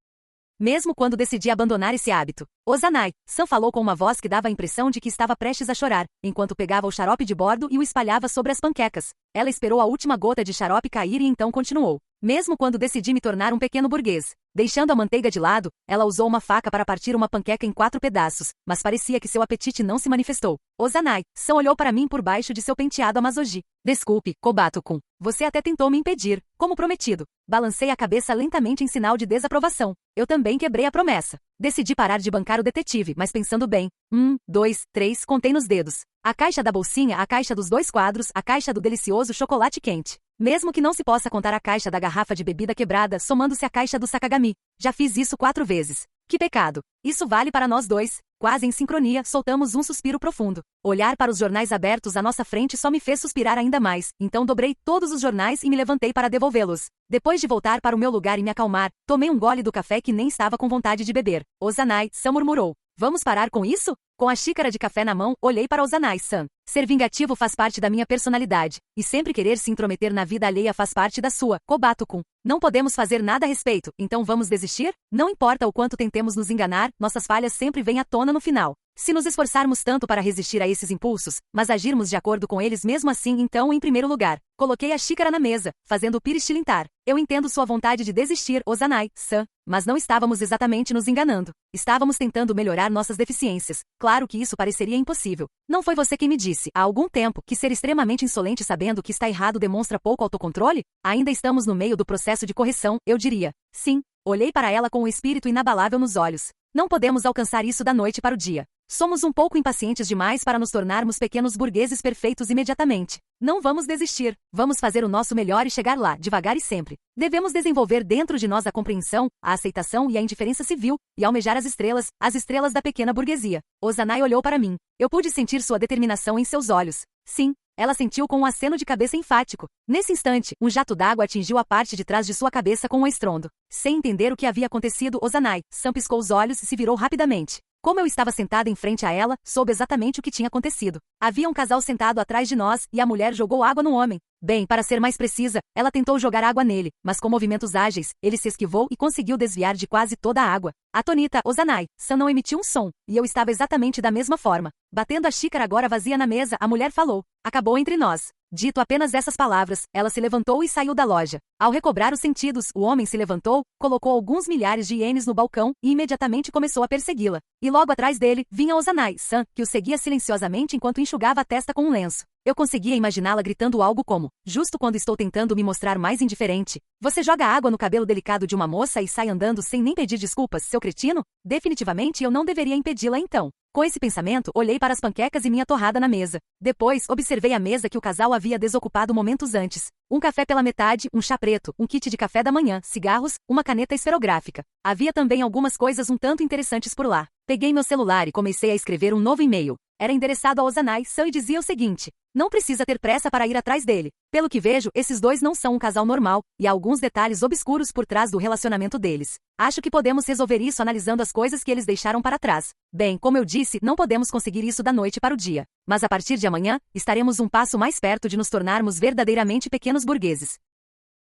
Mesmo quando decidi abandonar esse hábito. Ozanai-san falou com uma voz que dava a impressão de que estava prestes a chorar, enquanto pegava o xarope de bordo e o espalhava sobre as panquecas. Ela esperou a última gota de xarope cair e então continuou. Mesmo quando decidi me tornar um pequeno burguês. Deixando a manteiga de lado, ela usou uma faca para partir uma panqueca em 4 pedaços, mas parecia que seu apetite não se manifestou. Ozanai-san olhou para mim por baixo de seu penteado amazoji. Desculpe, Kobato-kun. Você até tentou me impedir, como prometido. Balancei a cabeça lentamente em sinal de desaprovação. Eu também quebrei a promessa. Decidi parar de bancar o detetive, mas pensando bem. 1, 2, 3, contei nos dedos. A caixa da bolsinha, a caixa dos 2 quadros, a caixa do delicioso chocolate quente. Mesmo que não se possa contar a caixa da garrafa de bebida quebrada, somando-se a caixa do Sakagami. Já fiz isso 4 vezes. Que pecado. Isso vale para nós dois. Quase em sincronia, soltamos um suspiro profundo. Olhar para os jornais abertos à nossa frente só me fez suspirar ainda mais, então dobrei todos os jornais e me levantei para devolvê-los. Depois de voltar para o meu lugar e me acalmar, tomei um gole do café que nem estava com vontade de beber. Ozanai-san murmurou. Vamos parar com isso? Com a xícara de café na mão, olhei para Ozanai-san. Ser vingativo faz parte da minha personalidade, e sempre querer se intrometer na vida alheia faz parte da sua, Kobato-kun. Não podemos fazer nada a respeito, então vamos desistir? Não importa o quanto tentemos nos enganar, nossas falhas sempre vêm à tona no final. Se nos esforçarmos tanto para resistir a esses impulsos, mas agirmos de acordo com eles mesmo assim, então, em primeiro lugar, coloquei a xícara na mesa, fazendo o Pires tilintar. Eu entendo sua vontade de desistir, Ozanai-san, mas não estávamos exatamente nos enganando. Estávamos tentando melhorar nossas deficiências. Claro que isso pareceria impossível. Não foi você quem me disse, há algum tempo, que ser extremamente insolente sabendo que está errado demonstra pouco autocontrole? Ainda estamos no meio do processo de correção, eu diria. Sim. Olhei para ela com o espírito inabalável nos olhos. Não podemos alcançar isso da noite para o dia. Somos um pouco impacientes demais para nos tornarmos pequenos burgueses perfeitos imediatamente. Não vamos desistir. Vamos fazer o nosso melhor e chegar lá, devagar e sempre. Devemos desenvolver dentro de nós a compreensão, a aceitação e a indiferença civil, e almejar as estrelas da pequena burguesia. Ozanai olhou para mim. Eu pude sentir sua determinação em seus olhos. Sim. Ela sentiu com um aceno de cabeça enfático. Nesse instante, um jato d'água atingiu a parte de trás de sua cabeça com um estrondo. Sem entender o que havia acontecido, Ozanai-san piscou os olhos e se virou rapidamente. Como eu estava sentada em frente a ela, soube exatamente o que tinha acontecido. Havia um casal sentado atrás de nós e a mulher jogou água no homem. Bem, para ser mais precisa, ela tentou jogar água nele, mas com movimentos ágeis, ele se esquivou e conseguiu desviar de quase toda a água. Atonita, Ozanai-san não emitiu um som, e eu estava exatamente da mesma forma. Batendo a xícara agora vazia na mesa, a mulher falou. Acabou entre nós. Dito apenas essas palavras, ela se levantou e saiu da loja. Ao recobrar os sentidos, o homem se levantou, colocou alguns milhares de ienes no balcão e imediatamente começou a persegui-la. E logo atrás dele, vinha Ozanai-san, que o seguia silenciosamente enquanto enxugava a testa com um lenço. Eu conseguia imaginá-la gritando algo como, justo quando estou tentando me mostrar mais indiferente. Você joga água no cabelo delicado de uma moça e sai andando sem nem pedir desculpas, seu cretino? Definitivamente eu não deveria impedi-la então. Com esse pensamento, olhei para as panquecas e minha torrada na mesa. Depois, observei a mesa que o casal havia desocupado momentos antes. Um café pela metade, um chá preto, um kit de café da manhã, cigarros, uma caneta esferográfica. Havia também algumas coisas um tanto interessantes por lá. Peguei meu celular e comecei a escrever um novo e-mail. Era endereçado a Ozanai-san e dizia o seguinte: não precisa ter pressa para ir atrás dele. Pelo que vejo, esses dois não são um casal normal, e há alguns detalhes obscuros por trás do relacionamento deles. Acho que podemos resolver isso analisando as coisas que eles deixaram para trás. Bem, como eu disse, não podemos conseguir isso da noite para o dia. Mas a partir de amanhã, estaremos um passo mais perto de nos tornarmos verdadeiramente pequenos burgueses.